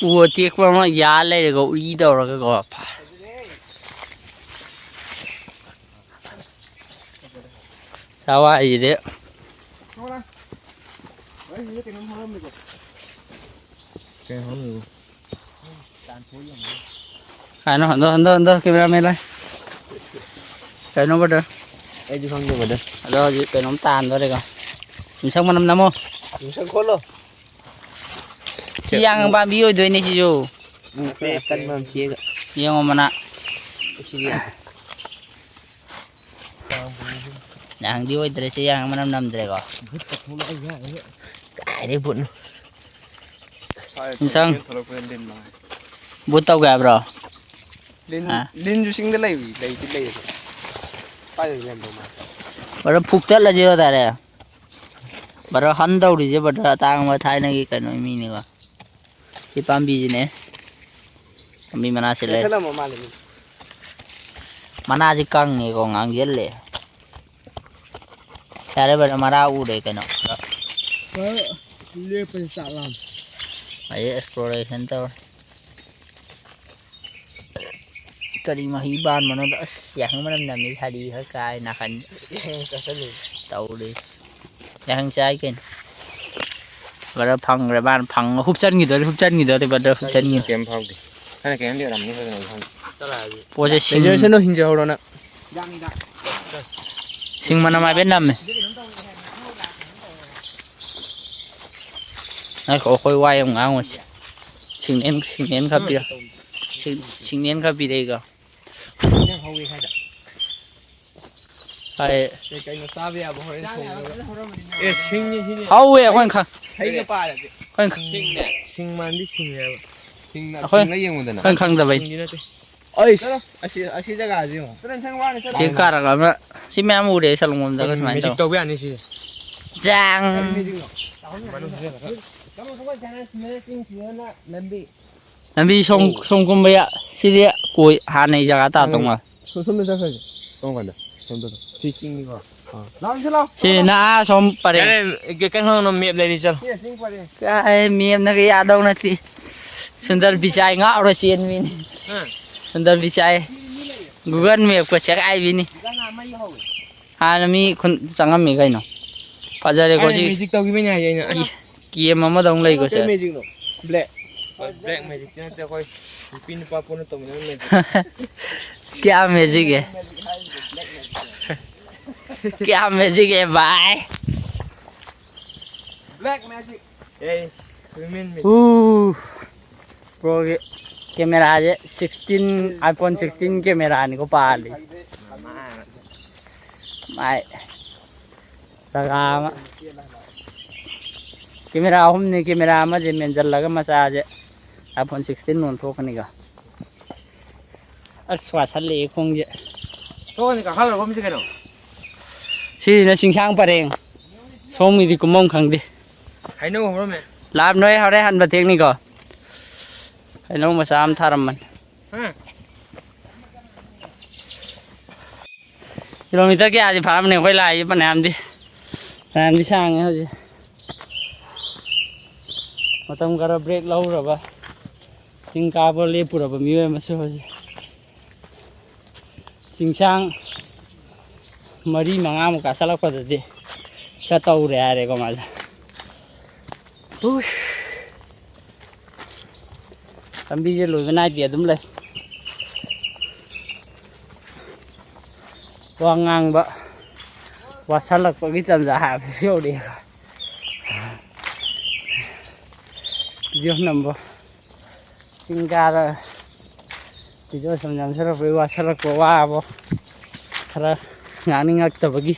ua tiếc vào nó giá lên để gấu ý đâu rồi cái gò sao vậy gì đấy cái nó hẳn camera lên cái nó bắt đầu ấy chứ không được vào đây đó cái nó tàn đó đây coi mình sang năm năm không mình sang khôn luôn chị yang bạn bi ơi đôi này chị dù cân mà chia cả yang mà nè yang đi ơi đây chị yang mà năm đây coi cái đấy buồn mình sang bút tàu gà bro lên du sinh đây phải làm đâu mà bữa phục tết là gì đó đây bữa hắn đâu đi chứ bữa tang mà thay này cái nói mi này coi chị pam bi gì nè mi mana sẽ lên mana chỉ căng này còn ngang dễ lệ cái đấy bữa mana u đây cái nó liệp phải xả làm ấy exploration tour cái mà hi ban mà nó đã dạng mà năm đi thay đi hết cái nạc hành tàu đi dạng trái kênh và nó phăng rồi ban phăng hút chân gì đó thì bắt đầu hút chân gì kèm phăng thì cái này kèm điều làm như thế này không processing giờ sẽ nó hình dầu rồi nè sinh mà năm ai biết năm này nó có khôi quay ông áo mà sinh nén khắp đi sinh nén khắp đi đây cơ hay hậu về quan khang quan sinh man đi sinh rồi sinh lấy gì một quan khang là vậy ơi asi jaga gì mà chỉ cả là cái si mẹ mua để sao luôn ra cái máy tàu tàu biết anh gì Giang ꯂꯝꯕꯤ ꯁꯣꯝ ꯀꯨꯝꯕ ꯁꯤꯗꯤ ꯀꯣꯏ ꯍꯥꯟꯅꯩ ꯖꯒꯥ ꯇꯥꯗꯧ ꯃꯥꯜꯂꯦ ꯁꯤ ꯅꯥ ꯁꯣꯝ ꯄꯔꯦꯡ ꯀꯩꯅꯣ ꯃꯦꯞ ꯂꯩꯔꯤ ꯆꯠꯂꯣ ꯀꯥꯏ ꯃꯦꯝꯅꯒ ꯌꯥꯗꯧ ꯅꯠꯇꯦ ꯁꯨꯟꯗꯔ ꯄꯤꯆꯥꯏ ꯉꯥꯎꯔ ꯆꯦꯟꯕꯤꯅꯤ ꯁꯨꯟꯗꯔ ꯄꯤꯆꯥꯏ ꯒꯨꯒꯜ ꯃꯦꯞꯀ ꯆꯦꯒꯥꯏꯕꯤꯅꯤ ꯍꯥꯟꯅ ꯃꯤ ꯈꯨꯟ ꯆꯪꯉꯝꯃꯤ ꯀꯩꯅꯣ ꯐꯖꯔꯦꯀꯣ ꯁꯤ ꯃꯦꯖꯤꯛ ꯇꯧꯈꯤꯕꯅꯤ ꯍꯥꯏꯌꯦ ꯑꯩꯅ ꯒꯦꯝ ꯑꯃꯗꯧ ꯂꯩꯀꯣ ꯁꯦ ꯃꯦꯖꯤꯛꯅꯣ ꯕ꯭ꯂꯦꯛ ꯕ꯭ꯂꯦꯛ ꯃꯦꯖꯤꯛꯇꯤ ꯅꯠꯇꯦ ꯑꯩꯈꯣꯏ ꯅꯨꯄꯤ ꯅꯨꯄꯥ ꯄꯨꯟꯅ ꯇꯧꯃꯤꯟꯅꯕ ꯃꯦꯖꯤꯛ क्या मैजिक है क्या मैजिक है भाई black magic women magic pro camera है 16 आईफोन 16 कैमरा नहीं को पाली माय लगा कैमरा हमने कैमरा मजे मेंजल लगा मसाज आईफोन 16 नोन थोकनी का अस्वासन ले खोंजे थोकनी का हाल रोम से करो सिना सिंसांग परेंग सोमी कुमों खंगदे हाइनो हमरो में लाभ नोय हरे हन बथेंग नि को हाइनो मसाम थारमन किलोमीटर के आदि फार्म ने कोई लाई पनाम दी सांगे होजे मतम करा ब्रेक लौरबा चिंग काबो लेपुरबा मिवे मसे होजे सिंसांग मरी मंगा मुका सलकपददि का तौरे यारे को माजा ꯂꯝꯕꯤꯁꯦ ꯂꯣꯏꯕ ꯅꯥꯏꯗꯦ ꯑꯗꯨꯝ ꯂꯩ ꯋꯥ ꯉꯥꯡꯕ ꯋꯥꯁꯜꯂꯛꯄꯒꯤ ꯇꯟꯖꯥ ꯍꯥꯏꯕꯁꯨ ꯌꯧꯔꯛꯑꯦ ꯚꯤꯗꯤꯑꯣ ꯅꯝꯕ ꯆꯤꯡ ꯀꯥꯔ ꯚꯤꯗꯤꯑꯣ ꯁꯨꯝ ꯅꯝꯁꯜꯂꯛꯄꯒꯤ ꯋꯥꯁꯜꯂꯛꯄ ꯋꯥꯕ ꯈꯔ ꯉꯥꯡꯅꯤꯡꯉꯛꯇꯕꯒꯤ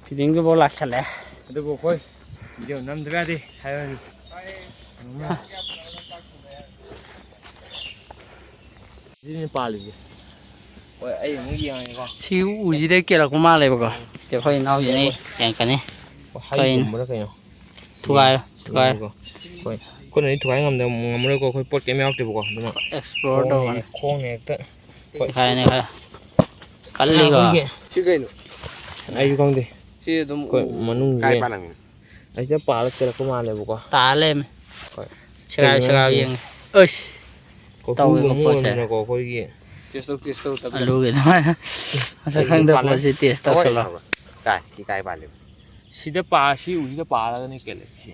ꯐꯤꯂꯤꯡꯗꯨꯐꯥꯎ ꯂꯥꯛꯁꯜꯂꯛꯑꯦ ꯑꯗꯨꯕꯨ ꯑꯩꯈꯣꯏ ꯚꯤꯗꯤꯑꯣ ꯅꯝꯗꯕ ꯌꯥꯗꯦ ꯍꯥꯏꯕꯅꯤ ꯁꯤꯅꯤ ꯄꯥꯜꯂꯤꯁꯦ ꯍꯣꯏ ꯑꯩ ꯑꯃꯨꯛ ꯌꯦꯡꯉꯒꯦꯀꯣ ꯁꯤ ꯎꯁꯤꯗꯩ ꯀꯦꯜꯂꯛꯄ ꯃꯥꯜꯂꯦꯕꯀꯣ ꯑꯩꯈꯣꯏ ꯏꯅꯥꯎꯁꯤꯅ ꯌꯦꯡꯀꯅꯤ ꯍꯩꯒꯨꯝꯕꯔ ꯀꯩꯅꯣ ꯊꯨꯒꯥꯏꯌꯣ ꯍꯣꯏ ꯑꯩꯈꯣꯏꯅꯗꯤ ꯊꯨꯒꯥꯏ ꯉꯝꯃꯔꯣꯏꯀꯣ ꯑꯩꯈꯣꯏ ꯄꯣꯠ ꯀꯩꯝ ꯌꯥꯎꯔꯛꯇꯦꯕꯀꯣ ꯑꯗꯨꯅ ꯑꯦꯛꯁꯄ꯭ꯂꯣꯔ ꯇꯧꯒꯅꯤ ꯈꯣꯡꯅ ꯍꯦꯛꯇ ꯈꯥꯏꯅꯦ ꯈꯥꯏ ꯀꯜꯂꯤꯀꯣ ꯁꯤ ꯀꯩꯅꯣ ꯑꯩꯁꯨ ꯈꯪꯗꯦ ꯁꯤ ꯑꯗꯨꯝ ꯑꯩꯈꯣꯏ ꯃꯅꯨꯡꯁꯦ ꯑꯁꯤꯗ ꯄꯥꯜꯂ ꯀꯦꯜꯂꯛꯄ ꯃꯥꯜꯂꯦꯕꯀꯣ ꯇꯥ ꯂꯩꯔꯝꯃꯦ ꯍꯣꯏ ꯁꯦꯒꯥꯏ ꯌꯦꯡꯉꯦ ꯑꯁ ꯇꯧꯋꯦꯀꯣ ꯄꯣꯠꯁꯦ ꯑꯩꯈꯣꯏꯒꯤ ꯇꯦꯁ ꯇꯧ ꯑꯂꯨꯒꯤ ꯑꯗꯨꯃꯥꯏꯅ ꯃꯁꯛ ꯈꯪꯗꯕ ꯄꯣꯠꯁꯤ ꯇꯦꯁ ꯇꯧꯁꯜꯂꯣ ꯁꯤ ꯀꯥꯏ ꯄꯥꯜꯂꯦꯕ ꯁꯤ ꯎꯁꯤꯗ ꯄꯥꯜꯂꯒꯅꯦ ꯀꯦꯜꯂꯛꯏꯁꯦ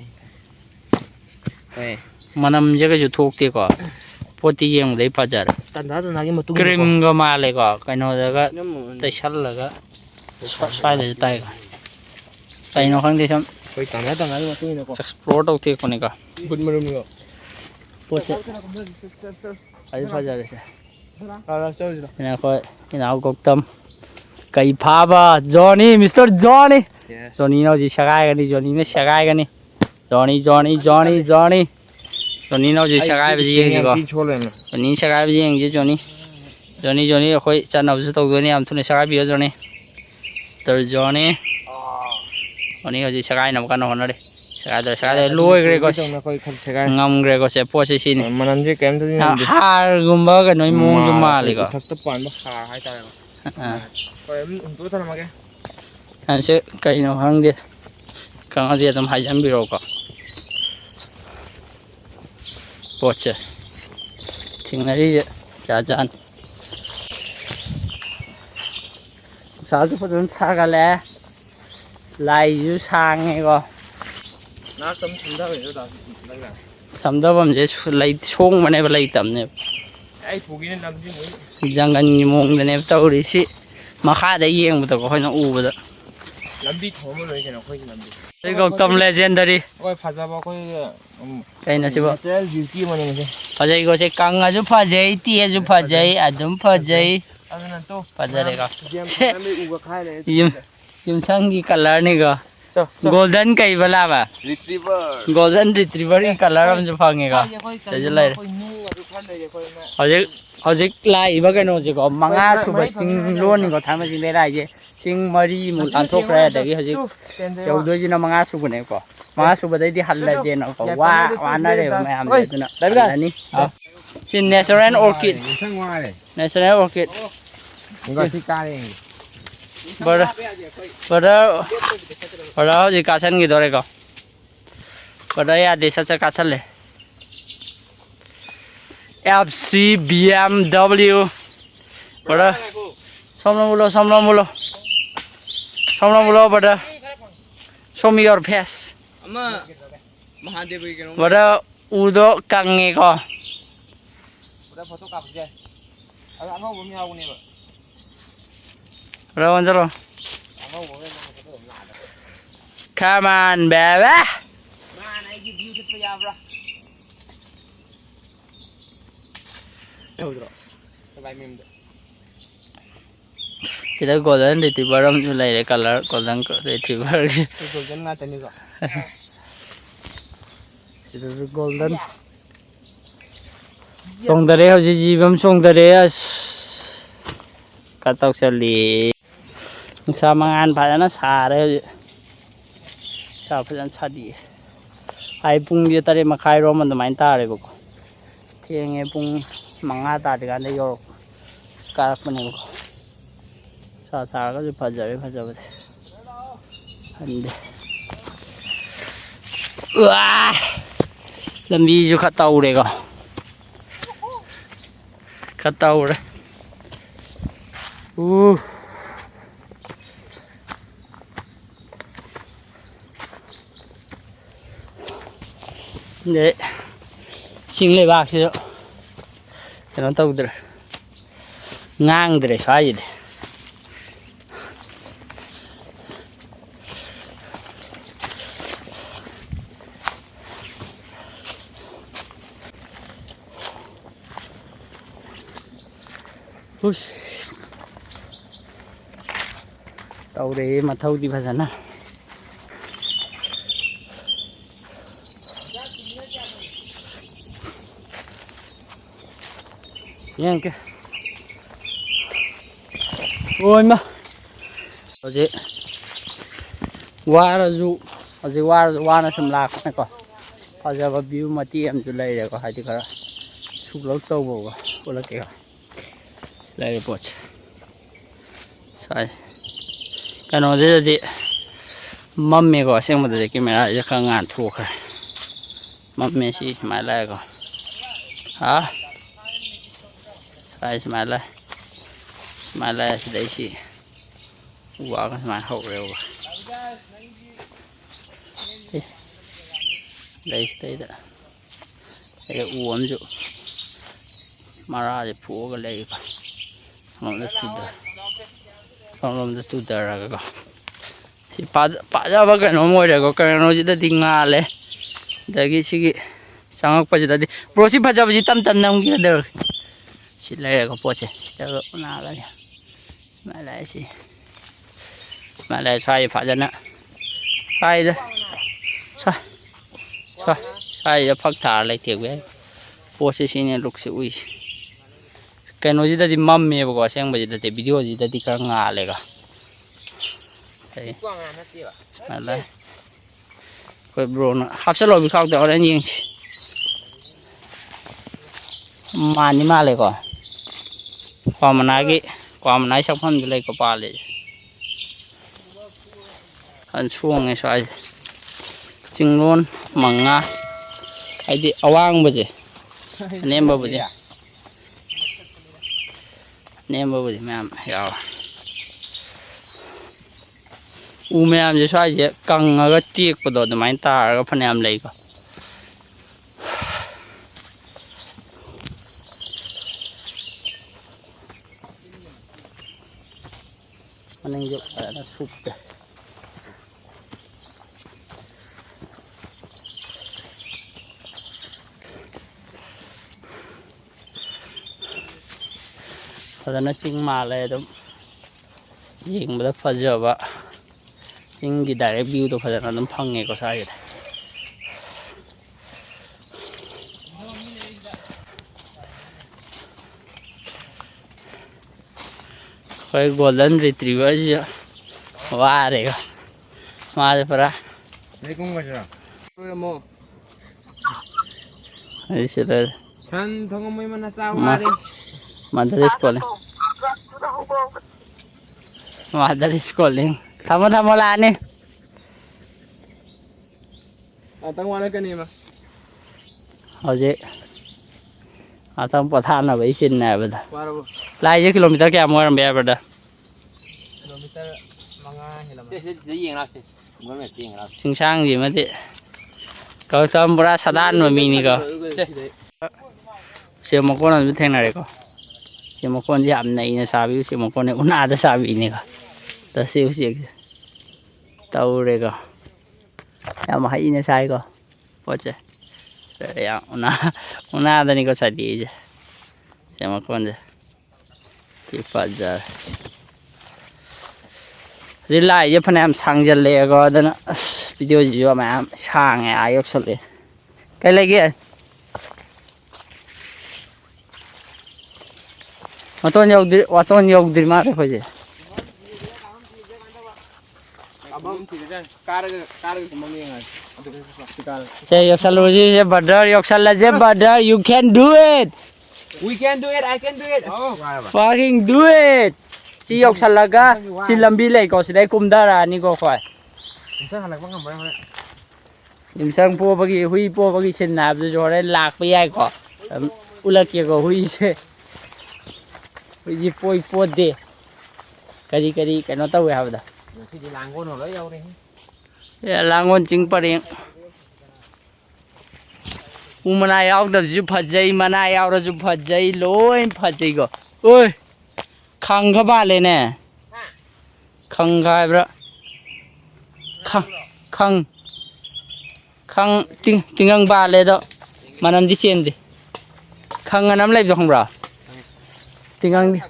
ꯃꯅꯝꯁꯦ ꯀꯩꯁꯨ ꯊꯣꯛꯇꯦꯀꯣ ꯄꯣꯠꯇꯤ ꯌꯦꯡꯕꯗꯩ ꯐꯖꯔꯦ ꯇꯟꯖꯥ ꯇꯟꯖꯥꯒꯤ ꯃꯇꯨꯡ ꯀ꯭ꯔꯤꯝꯒ ꯃꯥꯜꯂꯦꯀꯣ ꯀꯩꯅꯣꯗꯒ ꯇꯩꯁꯜꯂꯒ ꯁ꯭ꯋꯥꯏꯗꯁꯨ ꯇꯥꯏꯀꯣ ꯀꯩꯅꯣ ꯈꯪꯗꯦ ꯁꯨꯝ ꯑꯩꯈꯣꯏ ꯇꯟꯖꯥ ꯇꯟꯖꯥꯒꯤ ꯃꯇꯨꯡ ꯏꯟꯅꯀꯣ ꯑꯦꯛꯁꯄ꯭ꯂꯣꯔ ꯇꯧꯊꯦꯛꯄꯅꯤꯀꯣ ꯒꯨꯠ ꯃꯔꯨꯝꯅꯤꯀꯣ ꯄꯣꯠꯁꯦ ꯑꯗꯨ ꯐꯖꯔꯦꯁꯦ ꯁꯤꯅ ꯑꯩꯈꯣꯏ ꯏꯅꯥꯎ ꯒꯧꯇꯝ ꯀꯩ ꯐꯥꯕ ꯖꯣꯅꯤ ꯃꯤꯁꯇꯔ ꯖꯣꯅꯤ ꯖꯣꯅꯤꯅ ꯍꯧꯖꯤꯛ ꯁꯦꯒꯥꯏꯒꯅꯤ ꯖꯣꯅꯤꯅ ꯁꯦꯒꯥꯏꯒꯅꯤ ꯖꯣꯅꯤꯅ ꯍꯧꯖꯤꯛ ꯁꯦꯒꯥꯏꯕꯁꯤ ꯌꯦꯡꯁꯤꯀꯣ ꯖꯣꯅꯤ ꯁꯦꯒꯥꯏꯕꯁꯤ ꯌꯦꯡꯁꯤ ꯖꯣꯅꯤ ꯑꯩꯈꯣই ꯆꯠꯅꯕꯁꯨ ꯇꯧꯗꯣꯏꯅꯤ ꯌꯥꯝ ꯊꯨꯅ ꯁꯦꯒꯥꯏꯕꯤꯌꯣ ꯖꯣꯅꯤ ꯃꯤꯁꯇꯔ ꯖꯣꯅꯤ ꯍꯧꯖꯤꯛ ꯁꯦꯒꯥꯏꯅꯕ ꯀꯟꯅ ꯍꯣꯠꯅꯔꯤ ꯁꯦꯒꯥꯏꯗ꯭ꯔꯦ ꯂꯣꯏꯈ꯭ꯔꯦꯀꯣ ꯉꯝꯈ꯭ꯔꯦꯀꯣ ꯁꯦ ꯄꯣꯠꯁꯦ ꯁꯤꯅꯤ ꯃꯅꯝꯁꯦ ꯀꯩꯝꯇꯗꯤ ꯅꯝꯗꯦ ꯍꯥꯔꯒꯨꯝꯕ ꯀꯩꯅꯣꯒꯤ ꯃꯑꯣꯡꯁꯨ ꯃꯥꯜꯂꯤꯀꯣ ꯎꯊꯛꯇ ꯄꯥꯟꯕ ꯍꯥꯔ ꯍꯥꯏꯇꯥꯔꯦꯀꯣ ꯍꯣꯏ ꯑꯗꯨꯝ ꯍꯨꯟꯇꯣꯛꯑ ꯊꯝꯃꯒꯦ ꯁꯤ ꯀꯩꯅꯣ ꯈꯪꯗꯦ ꯈꯪꯉꯗꯤ ꯑꯗꯨꯝ ꯍꯥꯏꯖꯟꯕꯤꯔꯛꯑꯣꯀꯣ ꯄꯣꯠꯁꯦ ꯊꯦꯡꯅꯔꯤꯁꯦ ꯖꯥꯠ ꯖꯥꯠꯅꯤ ꯅꯨꯡꯁꯥꯁꯨ ꯐꯖꯅ ꯁꯥꯒꯠꯂꯛꯑꯦ ꯂꯥꯏꯁꯨ ꯁꯥꯡꯉꯦꯀꯣ ꯁꯝꯗꯐꯝꯁꯦ ꯁꯣꯡꯕꯅꯦꯕ ꯂꯩꯇꯕꯅꯦꯕ ꯑꯩ ꯄꯨꯒꯦꯅ ꯅꯝꯁꯤ ꯃꯣꯏ ꯖꯪꯒꯜꯒꯤ ꯃꯑꯣꯡꯗꯅꯦꯕ ꯇꯧꯔꯤꯁꯤ ꯃꯈꯥꯗ ꯌꯦꯡꯕꯗꯀꯣ ꯑꯩꯈꯣꯏꯅ ꯎꯕꯗ ꯂꯝꯕꯤ ꯊꯣꯡꯕ ꯂꯣꯏ ꯀꯩꯅꯣ ꯑꯩꯈꯣꯏꯒꯤ ꯂꯝꯕꯤ ꯒꯧꯇꯝ ꯂꯦꯖꯦꯟꯗꯔꯤ ꯑꯩꯈꯣꯏ ꯐꯖꯕ ꯑꯩꯈꯣꯏ ꯀꯩꯅꯣ ꯁꯤꯕꯣ ꯅꯦꯆꯔꯦꯜ ꯕ꯭ꯌꯨꯇꯤ ꯑꯃꯅꯦ ꯃꯁꯦ ꯐꯖꯩꯀꯣ ꯁꯤ ꯀꯪꯉꯁꯨ ꯐꯖꯩ ꯇꯦꯁꯨ ꯐꯖꯩ ꯑꯗꯨꯝ ꯐꯖꯩ ꯑꯗꯨꯅ ꯇꯣ ꯐꯖꯔꯦꯀꯣ ꯒꯦꯝ ꯁꯦ ꯁꯥꯟꯅꯕꯩ ꯎꯒ ꯈꯥꯏ ꯂꯩꯔꯦ ꯌꯨꯝꯁꯪꯒꯤ ꯀꯂꯔꯅꯤꯀꯣ ꯒꯣꯜꯗꯟ ꯀꯩꯕ ꯂꯥꯕ ꯒꯣꯜꯗꯟ ꯔꯤꯇ꯭ꯔꯤꯚꯔꯒꯤ ꯀꯂꯔ ꯑꯃꯁꯨ ꯐꯪꯉꯦꯀꯣ ꯁꯤꯗꯁꯨ ꯂꯩꯔꯦ ꯍꯧꯖꯤꯛ ꯍꯧꯖꯤꯛ ꯂꯥꯛꯏꯕ ꯀꯩꯅꯣꯁꯦꯀꯣ ꯃꯉꯥ ꯁꯨꯕ ꯆꯤꯡ ꯂꯣꯟꯅꯤꯀꯣ ꯊꯥꯡꯃꯩꯕꯟ ꯂꯩꯔꯥꯏꯁꯦ ꯆꯤꯡ ꯃꯔꯤꯃꯨꯛ ꯂꯥꯟꯊꯣꯛꯈ꯭ꯔꯦ ꯑꯗꯒꯤ ꯍꯧꯖꯤꯛ ꯌꯧꯗꯣꯏꯁꯤꯅ ꯃꯉꯥ ꯁꯨꯕꯅꯦꯀꯣ ꯃꯉꯥ ꯁꯨꯕꯗꯩꯗꯤ ꯍꯜꯂꯁꯦꯅꯀꯣ ꯋꯥꯅꯔꯦꯕ ꯃꯌꯥꯝꯁꯦ ꯑꯗꯨꯅ ꯍꯜꯂꯅꯤ ꯁꯤ natural orchid natural orchid brother ꯍꯧꯖꯤꯛ ꯀꯥꯁꯟꯈꯤꯗꯣꯔꯦꯀꯣ ꯕꯔꯗꯔ ꯌꯥꯗꯦ ꯁꯠ ꯀꯥꯁꯜꯂꯦ FC BMW brother somno mulo brother show me your face brother udo kange ko brother come on baby sida golden retriever amsu leire color golden retriever golden ngatani ko sida golden songdare hoji jibam songdare as katok sali sa mangan phajana sare sa phajan chadi ai pung je tare makhai rom andamain tare ko thenge pung manga tare ganda yorok karakpane ko सारा फजरे फजबे लंबी खत्ता उड़ेगा खत्ता उड़े चिंगले बाकी कनो तौद्रे ngang स्वाइद तौरे मथौदी फजना के ओइमा हजे वारजु हजे वाना सम लाखनेको फजब भ्यू मती हमजु लैरेको हाइदि खरा सुग्लौ तौबोगा ओलकेको लैरे पोच साइ कनोदेदि मम्मेको असेंबदि क्यामेरा जे खरा ngan थोखरे मम्मे सि मा लाएको हा साइ मा लाए सिदैसि वागा मा हौरेको दैदा ए उ अमजु मराजे फुगा लेको समोमदा तुदरागा सी पाजाबा कनो मोइरेको कनोजिददि ngalले दगी सिगी सांगकपजिददि ब्रोसी फजाबजि तम नमगिदर सी लेको पोचे तगो नालाय मालाय साइ फजना साइदा साइदा फक थार लेथेबे पोचे सिने लुकसे उइ कनोजिददि मम्मेबको असेंबजिददि भिडियोजिददि खरा ngalलेगा मालाय कोई ब्रोना हापचलो बिखाउते ओरेन यिंगसि मानि मालेको क्वामनाई सकफम लेको पाले अन सुंगे स्वाइ चिंगलोन मंगा हाइदि अवांगबजे नेमबबजे मैम याव उ मैम जे स्वाइजे कंगगा टेकपदो अदुमाइन तारगा फनेम लेको मनिंग जो ana sup फजना चिंग माले अदुम येंबदा फजबा चिंगी डायरेक्ट व्यू तो फजना अदुम फंगेको side Koi golden retriever sih wah deh kok masih pernah Ini kung nggak sih? Mo. ini sudah San thong mo man nasawa rin. madalis calling madalis calling tamo lah nih Atang wala ka niya ma. Hojik atang pathan na isin na beda Para lai je kilometer kaya mo ram beda kilometer mga hilaman. Sige yung last. Bukan may ting last. sing sang gì mà thế cậu tâm bra sadan mà mini kau siêu một con là thế này kau siêu một con giảm này là sao siêu một con này cũng nada sao bị này kau ta siêu siêu tàu đây kau ya mà hay này sai kau có chứ ya una đây này kau sai đi chứ siêu một con chứ kipat giờ rồi lại cho phần em sang giờ lẹ có đó video gì mà sang ngày ai ốc sợi cái này kia waton yok dir mà phải gì say yok salo gì say butter yok sala say butter you can do it We can do it. I can do it. Oh, fucking do it si yok salaga si lambi lay ko si dai kumdara ni ko khoai Sao halak bang ngam ba? nim sang po bagi hui po bagi sin nab jo re lak pe ai ko ulak ke ko hui se hui ji poi po de kari cái nó tau ha da Si di langgon ho lo yaw rin. ya langon ching paring umana yaw da ju phajai mana yaw ra ju phajai loi phajai go oi khang kha ba le ne khang gai bra khang tingang ba le do manam di chen di khang anam lai jo khang bra tingang di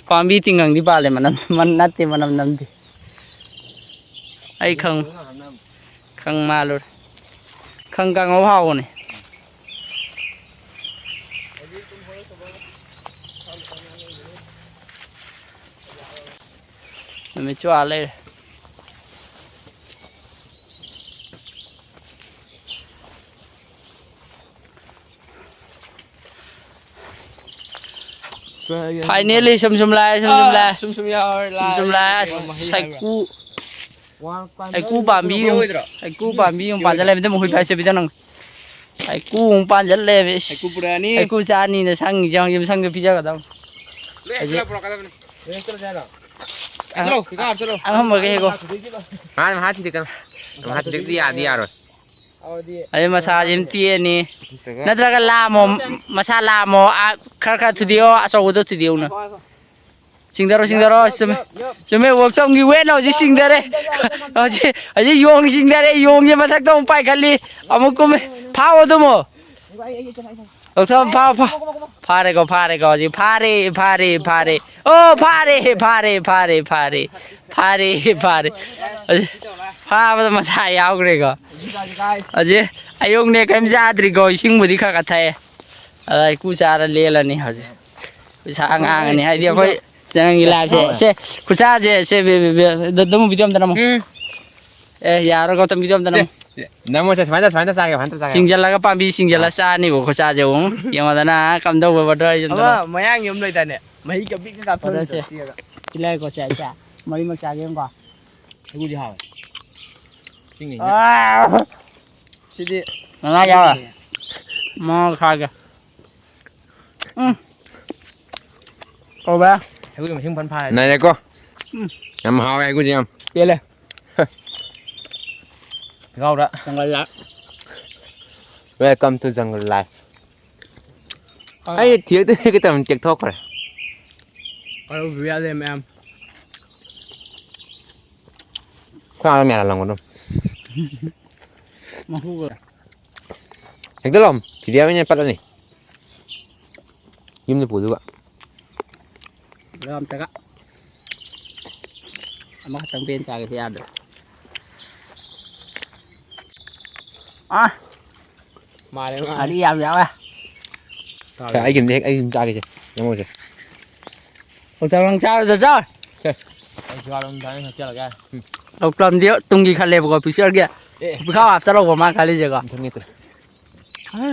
pambi tingang di ba le manam man natti manam nam di ai khang ma lo khang ka ngau hao này mình cho lên finally sum lại ai cu bám bi ông bán ra lên với một hồi phải xem video này ai cu ông bán ra lên với ai cu cha ni là sang gì trong sang cái video cả đâu anh không mở cái cô Mahal hindi ka. Mahal hindi di rồi. ai massage em tia ni nadraga lamo masala mo khar studio aso udo studio na singdaro chome work tong gi wen no ji singdare aji yong singdare yong ye mathak tong pai khali amukum phao do mo thom phare ko ji phare oh phare phá mà sai áo cái ko aje ayong ne kam jadri go sing budi kha kathai ai ku chara le la ni haje ku cha ngang ni hai dia khoi jangan gila se ku cha je se dum video am tanam yaro ko tam video am tanam Namo sa phanta sa singjala ka pambi singjala sa ni ko cha je ung yamadana kam do ba dra yin ama mayang yum loi ta ne mai ka big ka thon se ilai ko cha mari mak cha ge ko Aku di hao. Singin. sidi ngai ya mo kha ga cô ba aku yang hing pan phai Này cô. Em hao ai cô gì em? kia le gau đó jangan la Welcome to jungle life. Ai thiếu tới cái tầm TikTok rồi. kalau via dem em Khoa mẹ là lòng không? mà hu ga Thành cái lòng thì đeo với nhau bắt này. Nhím được bù được ạ. ram ta ga ama tang pen cha cái ada mà đấy mà đi làm vậy à Ai kiếm đi ai kiếm ra cái gì? Nhắm một gì? ꯇꯧꯇꯝ ꯆꯥꯔꯗ ꯆꯥ ꯆꯥꯔꯝ ꯊꯥꯏꯅ ꯆꯠꯂꯒ ꯇꯧꯇꯝꯗꯤ ꯇꯨꯡꯒꯤ ꯈꯜꯂꯦꯕꯀꯣ ꯄꯤꯛꯆꯔꯒꯤ ꯄꯤꯈꯥꯎ ꯍꯥꯞꯆꯜꯂꯧꯕ ꯃꯥ ꯈꯜꯂꯤꯁꯦꯀꯣ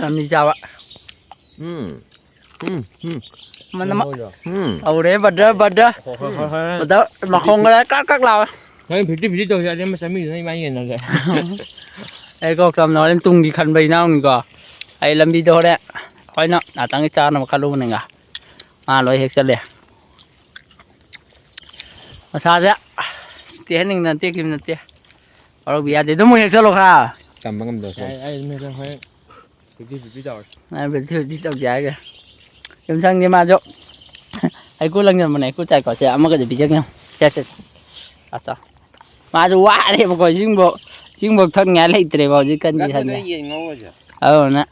ꯂꯝꯕꯤ ꯆꯥꯕ ꯇꯧꯔꯦ ꯕꯗ꯭ꯔ ꯃꯈꯣꯡꯒ ꯀꯛ ꯀꯛ ꯂꯥꯎꯋꯦ ꯅꯣꯏ 50-50 ꯇꯧꯁꯦ ꯑꯗꯩ ꯑꯃ ꯆꯥꯃꯤꯟꯅ ꯏꯕꯥꯅꯤ ꯌꯦꯟꯅꯁꯦ ꯑꯩ ꯀꯧꯇꯝꯅ ꯍꯣꯔꯦꯟ ꯇꯨꯡꯒꯤ ꯈꯟꯕ ꯏꯅꯥꯎꯅꯤꯀꯣ ꯑꯩ ꯂꯝꯕꯤꯗ ꯍꯣꯔꯦꯟ ꯑꯩꯈꯣꯏꯅ ꯉꯥꯛꯇꯪꯒꯤ ꯆꯥꯅꯕ ꯈꯜꯂꯨꯕꯅꯤꯒ ꯃꯥ ꯂꯣꯏ ꯍꯦꯛ ꯆꯠꯂꯦ ꯃꯁꯥꯁꯦ ꯇꯦꯛꯍꯟꯅꯤꯡꯗꯅ ꯇꯦꯛꯈꯤꯕ ꯅꯠꯇꯦ ꯋꯥꯔꯧꯕꯤ ꯌꯥꯗꯦ ꯑꯗꯨꯝ ꯍꯦꯛ ꯆꯠꯂꯣ ꯈꯔ ꯇꯝꯕ ꯉꯝꯗꯕ ꯑꯩ ꯑꯗꯨꯝ ꯍꯣꯔꯦꯟ 50-50 ꯇꯧꯔꯁꯤ 50-50 ꯇꯧꯁꯦ ꯍꯥꯏꯒ꯭ꯔꯦ ꯌꯨꯝꯁꯪꯗꯤ ꯃꯥꯁꯨ ꯍꯩꯀꯨ ꯂꯪꯖꯟꯕꯅꯦ ꯍꯩꯀꯨ ꯆꯥꯏꯀꯣ ꯁꯦ ꯑꯃꯒꯗꯤ ꯄꯤꯖꯒꯦ ꯁꯦ ꯑꯆꯥ ꯃꯥꯁꯨ ꯋꯥꯔꯦꯕꯀꯣ ꯏꯁꯤꯡꯐꯧ ꯊꯛꯅꯤꯡꯉꯥꯏ ꯂꯩꯇ꯭ꯔꯦꯕ ꯍꯧꯖꯤꯛ ꯀꯟꯗꯤꯁꯟꯁꯦ ꯌꯦꯟ ꯉꯧꯔꯁꯦ ꯑꯗꯨꯅ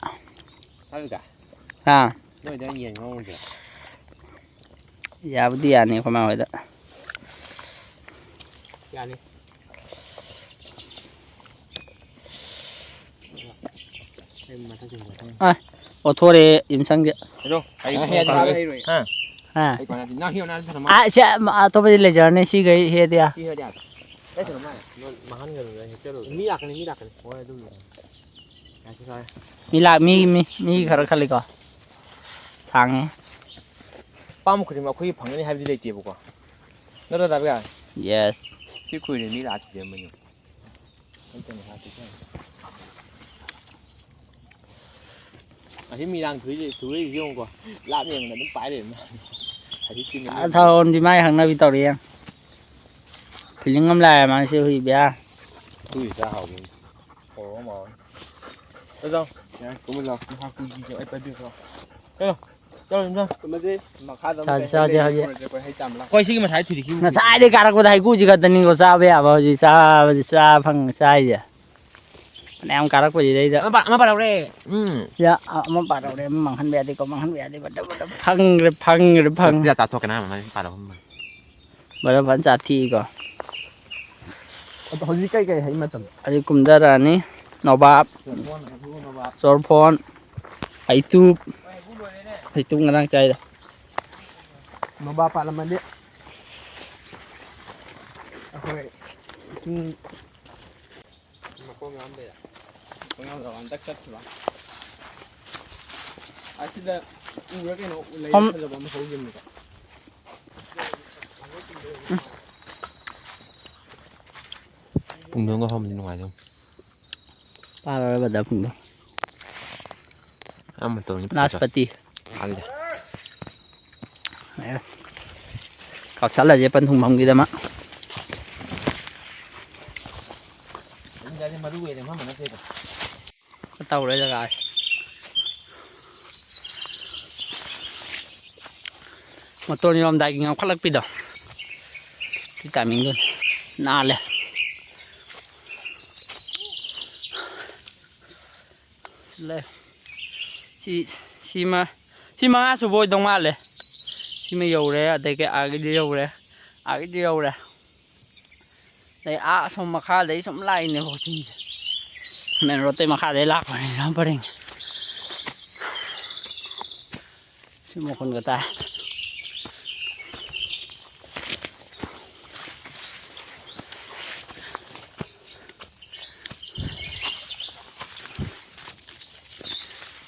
ꯍꯥ ꯅꯣꯏꯗ ꯌꯦꯟ ꯉꯧꯔꯁꯦ ꯌꯥꯕꯨꯗꯤ ꯌꯥꯅꯤ ꯑꯩꯈꯣꯏ ꯃꯥ ꯍꯣꯏꯗ ꯌꯥꯅꯤ ꯑꯣꯊꯣꯔꯛꯑꯦ ꯌꯨꯝꯁꯪꯁꯦ ꯁꯤ ꯑꯇꯣꯞꯄꯗꯤ ꯂꯩꯖꯔꯅꯤ ꯁꯤꯈꯩ ꯍꯦꯗꯤ ꯃꯤ ꯈꯔ ꯈꯜꯂꯤꯀꯣ ꯊꯥꯡꯉꯦ ꯑꯄꯥꯝꯕ ꯈꯨꯗꯤꯡꯃꯛ ꯑꯩꯈꯣꯏꯒꯤ ꯐꯪꯒꯅꯤ ꯍꯥꯏꯕꯗꯤ ꯂꯩꯇꯦꯕꯀꯣ ꯅꯠꯇ꯭ꯔ ꯇꯥꯕꯤꯌꯥ ꯌꯦꯁ ꯁꯤ ꯀꯨꯏꯔꯦ ꯃꯤ ꯂꯥꯛꯈꯤꯗꯦ ꯑꯃꯅꯤ ꯑꯁꯤ ꯃꯤꯔꯥꯡ ꯊꯨꯔꯛꯏꯁꯤ ꯌꯦꯡꯉꯨꯀꯣ ꯂꯥꯞ ꯌꯦꯡꯕꯗ ꯑꯗꯨꯝ ꯄꯥꯏꯔꯦꯅ ꯊꯥꯔꯣꯟꯗꯤ ꯃꯥꯏ ꯍꯪꯅꯕꯤ ꯇꯧꯔꯤꯌꯦ ꯐꯤꯂꯤꯡ ꯑꯃ ꯂꯥꯛꯑꯦ ꯃꯥ ꯁꯤ ꯍꯨꯏ ꯕꯤꯌꯥ ꯍꯨꯏ ꯆꯥ ꯍꯥꯎꯕꯅꯤ ꯍꯧꯔꯒ ꯃꯥꯎꯔꯅꯤ ꯆꯠꯂꯣ ꯌꯥꯔꯦ ꯀꯨꯝꯃ ꯂꯥꯎ ꯃꯈꯥ ꯀꯨꯝꯃꯁꯤ ꯑꯩ ꯄꯥꯏꯕꯤꯔꯛꯀꯦ ꯑꯩꯈꯣꯏ ꯁꯤꯒꯤ ꯃꯁꯥꯏ ꯊꯨꯔꯤꯈꯤꯕ ꯉꯁꯥꯏꯗꯩ ꯀꯥꯔꯛꯄꯗ ꯍꯩꯀꯨꯁꯤ ꯈꯛꯇꯅꯤꯀꯣ ꯆꯥꯕ ꯌꯥꯕ ꯍꯧꯖꯤꯛ ꯆꯥ ꯐꯪ ꯆꯥꯏꯁꯦ ꯐꯅꯌꯥꯝ ꯀꯥꯔꯛꯄꯁꯤꯗꯩꯗ ꯑꯃ ꯄꯥꯜꯍꯧꯔꯦ ꯑꯃ ꯄꯥꯜꯍꯧꯔꯦ ꯑꯃ ꯃꯥꯡꯍꯟꯕ ꯌꯥꯗꯦꯀꯣ ꯃꯥꯡꯍꯟꯕ ꯌꯥꯗꯦ ꯐꯪꯈ꯭ꯔꯦ ꯆꯥꯊꯣꯛꯀꯅꯤ ꯄꯥꯜꯍꯧꯕ ꯕꯗꯔ ꯐꯖꯅ ꯆꯥꯊꯤꯀꯣ ꯑꯗꯣ ꯍꯧꯖꯤꯛ ꯀꯩ ꯍꯩ ꯃꯇꯝ ꯑꯗꯨ ꯀꯨꯝꯊꯔꯛꯑꯅꯤ ꯅꯣꯕꯥꯞ ꯆꯣꯔꯐꯣꯟ ꯍꯩꯇꯨꯞ ꯉꯔꯥꯡ ꯆꯥꯏꯗ ꯅꯣꯕꯥꯞ ꯄꯥꯜꯂꯝꯃꯗꯤ ꯑꯩꯈꯣꯏ ꯏꯁꯤꯡ ꯃꯈꯣꯡ ꯌꯥꯝꯕꯩꯗ ꯍꯟꯗꯛ ꯆꯠꯈꯤꯕ ꯑꯁꯤꯗ ꯎꯔ ꯀꯩꯅꯣ ꯂꯩ ꯐꯖꯕ ꯑꯃ ꯍꯧꯈꯤꯕꯅꯤꯀꯣ ꯄꯨꯡꯗꯣꯟꯒ ꯍꯧꯕꯗꯤ ꯅꯨꯡꯉꯥꯏꯗꯧ ꯄꯥꯜꯂꯔꯣꯏ ꯄꯨꯡꯗꯣꯟ ꯅꯥꯁꯄꯇꯤ ꯀꯛꯊꯠꯂꯁꯦ ꯄꯟꯊꯨꯡꯐꯝꯒꯤꯗꯃꯛ ꯃꯔꯨ ꯑꯣꯏꯅ ꯐꯝꯕ ꯅꯠꯇꯦꯗ ꯇꯧꯔꯦ ꯖꯒꯥꯁꯦ ꯃꯇꯣꯟ ꯌꯧꯔꯝꯗꯥꯏꯒꯤ ꯉꯝꯈꯠꯂꯛꯄꯤꯗꯣ ꯁꯤ ꯇꯥꯏꯃꯤꯡꯗꯨ ꯅꯥꯜꯂꯦ ꯂꯩ ꯁꯤ ꯃꯉꯥ ꯁꯨꯕ ꯑꯣꯏꯗꯧ ꯃꯥꯜꯂꯦ ꯁꯤꯃ ꯌꯧꯔꯦ ꯑꯗꯒꯤ ꯑꯥꯒꯤꯗꯤ ꯌꯧꯔꯦ ꯑꯗꯩ ꯑꯁꯣꯝ ꯃꯈꯥꯗꯩ ꯁꯨꯝ ꯂꯥꯛꯏꯅꯦꯕ ꯆꯤꯡꯁꯦ ꯃꯦꯟ ꯔꯣꯗꯇꯩ ꯃꯈꯥꯗꯩ ꯂꯥꯛꯄꯅꯤꯅ ꯄꯔꯦꯡ ꯁꯤ ꯃꯈꯣꯟꯒ ꯇꯥꯏ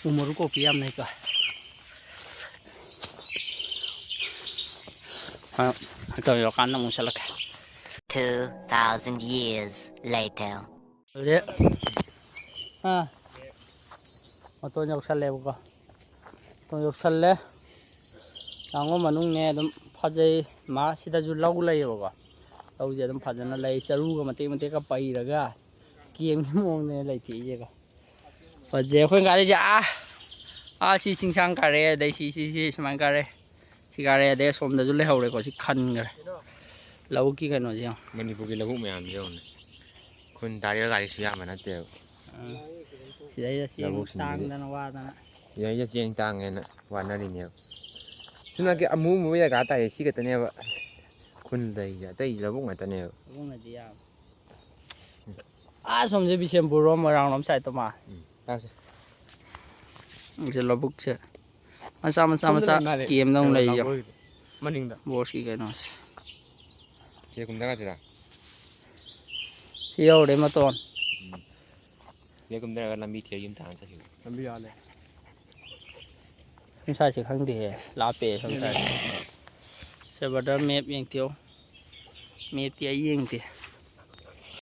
ꯎꯃꯣꯔꯣꯛ ꯀꯣꯛꯄꯤ ꯌꯥꯝ ꯂꯩꯀꯣ ꯍꯟꯇꯛ ꯌꯧꯔꯀꯥꯟꯗ ꯑꯃꯨꯛ ꯆꯠꯂꯛꯀꯦ 2,000 years later. ꯃꯇꯣꯟ ꯌꯧꯁꯜꯂꯦꯕꯀꯣ ꯃꯇꯣꯟ ꯌꯧꯁꯜꯂꯦ ꯂꯥꯡꯒꯣꯜ ꯃꯅꯨꯡꯅꯦ ꯑꯗꯨꯝ ꯐꯖꯩ ꯁꯤꯗꯁꯨ ꯂꯧ ꯂꯩꯌꯦꯕꯀꯣ ꯂꯧꯁꯦ ꯑꯗꯨꯝ ꯐꯖꯅ ꯂꯩ ꯆꯔꯨꯒ ꯃꯇꯦꯛ ꯃꯇꯦꯛꯀ ꯄꯩꯔꯒ ꯀꯦꯝꯒꯤ ꯃꯑꯣꯡꯗꯅꯦ ꯂꯩꯊꯦꯛꯏꯁꯦꯀꯣ ꯐꯖꯩ ꯑꯩꯈꯣꯏꯅ ꯀꯥꯔꯤꯁꯦ ꯁꯤ ꯆꯤꯡꯁꯥꯡ ꯀꯥꯔꯦ ꯑꯗꯩ ꯁꯤ ꯁꯨꯃꯥꯏꯅ ꯀꯥꯔꯦ ꯁꯤ ꯀꯥꯔꯦ ꯑꯗꯩ ꯑꯁꯣꯝꯗꯁꯨ ꯂꯩꯍꯧꯔꯦꯀꯣ ꯁꯤ ꯈꯟꯈ꯭ꯔꯦ ꯂꯧꯕꯨꯛꯀꯤ ꯀꯩꯅꯣꯁꯦ ꯌꯦꯡꯉꯣ ꯃꯅꯤꯄꯨꯔꯒꯤ ꯂꯧꯕꯨꯛ ꯃꯌꯥꯝꯁꯦ ꯌꯦꯡꯉꯨꯅꯦ ꯈꯨꯟ ꯇꯥꯔꯤꯕ ꯒꯥꯔꯤꯁꯨ ꯌꯥꯝꯕ ꯅꯠꯇꯦꯕ ꯁꯤꯗꯩꯗ ꯆꯦꯡ ꯇꯥꯡꯗꯅ ꯋꯥꯗꯅ ꯁꯤꯗꯩꯗ ꯆꯦꯡ ꯇꯥꯡꯉꯦꯅ ꯋꯥꯅꯔꯤꯅꯦꯕ ꯁꯨꯝꯅꯒꯤ ꯑꯃꯨ ꯖꯒꯥ ꯇꯥꯏꯌꯦ ꯁꯤ ꯈꯛꯇꯅꯦꯕ ꯈꯨꯟ ꯂꯩꯁꯦ ꯑꯇꯩ ꯂꯧꯕꯨꯛ ꯉꯥꯛꯇꯅꯦꯕ ꯂꯧꯕꯨꯛꯅꯗꯤ ꯌꯥꯝ ꯁꯣꯝꯁꯦ ꯕꯤꯁꯦꯝꯄꯨꯔ ꯔꯣꯝ ꯃꯣꯏꯔꯥꯡ ꯂꯣꯝ ꯁꯥꯏꯠꯇꯣ ꯃꯥꯜꯂꯦ ꯂꯧꯕꯨꯛꯁꯦ ꯃꯆꯥ ꯀꯦꯝꯗꯧꯅ ꯂꯩ ꯃꯅꯤꯡꯗ ꯕꯣꯁꯀꯤ ꯀꯩꯅꯣꯁꯦ ꯁꯤ ꯀꯨꯝꯊꯔꯁꯤꯔꯥ ꯁꯤ ꯌꯧꯔꯦ ꯃꯇꯣꯟ ꯁꯤ ꯀꯨꯝꯊꯔꯒ ꯂꯝꯕꯤ ꯊꯤꯔ ꯌꯨꯝ ꯇꯥꯟꯅ ꯆꯠꯈꯤꯕ ꯂꯝꯕꯤ ꯌꯥꯜꯂꯦ ꯁꯝꯁꯥꯏꯁꯦ ꯈꯪꯗꯦꯍꯦ ꯂꯥꯞꯄꯦ ꯁꯝꯁꯥꯏꯁꯦ ꯁꯦꯕꯔꯗ ꯃꯦꯞ ꯌꯦꯡꯊꯤꯌꯣ ꯃꯦꯞꯇꯤ ꯑꯩ ꯌꯦꯡꯗꯦ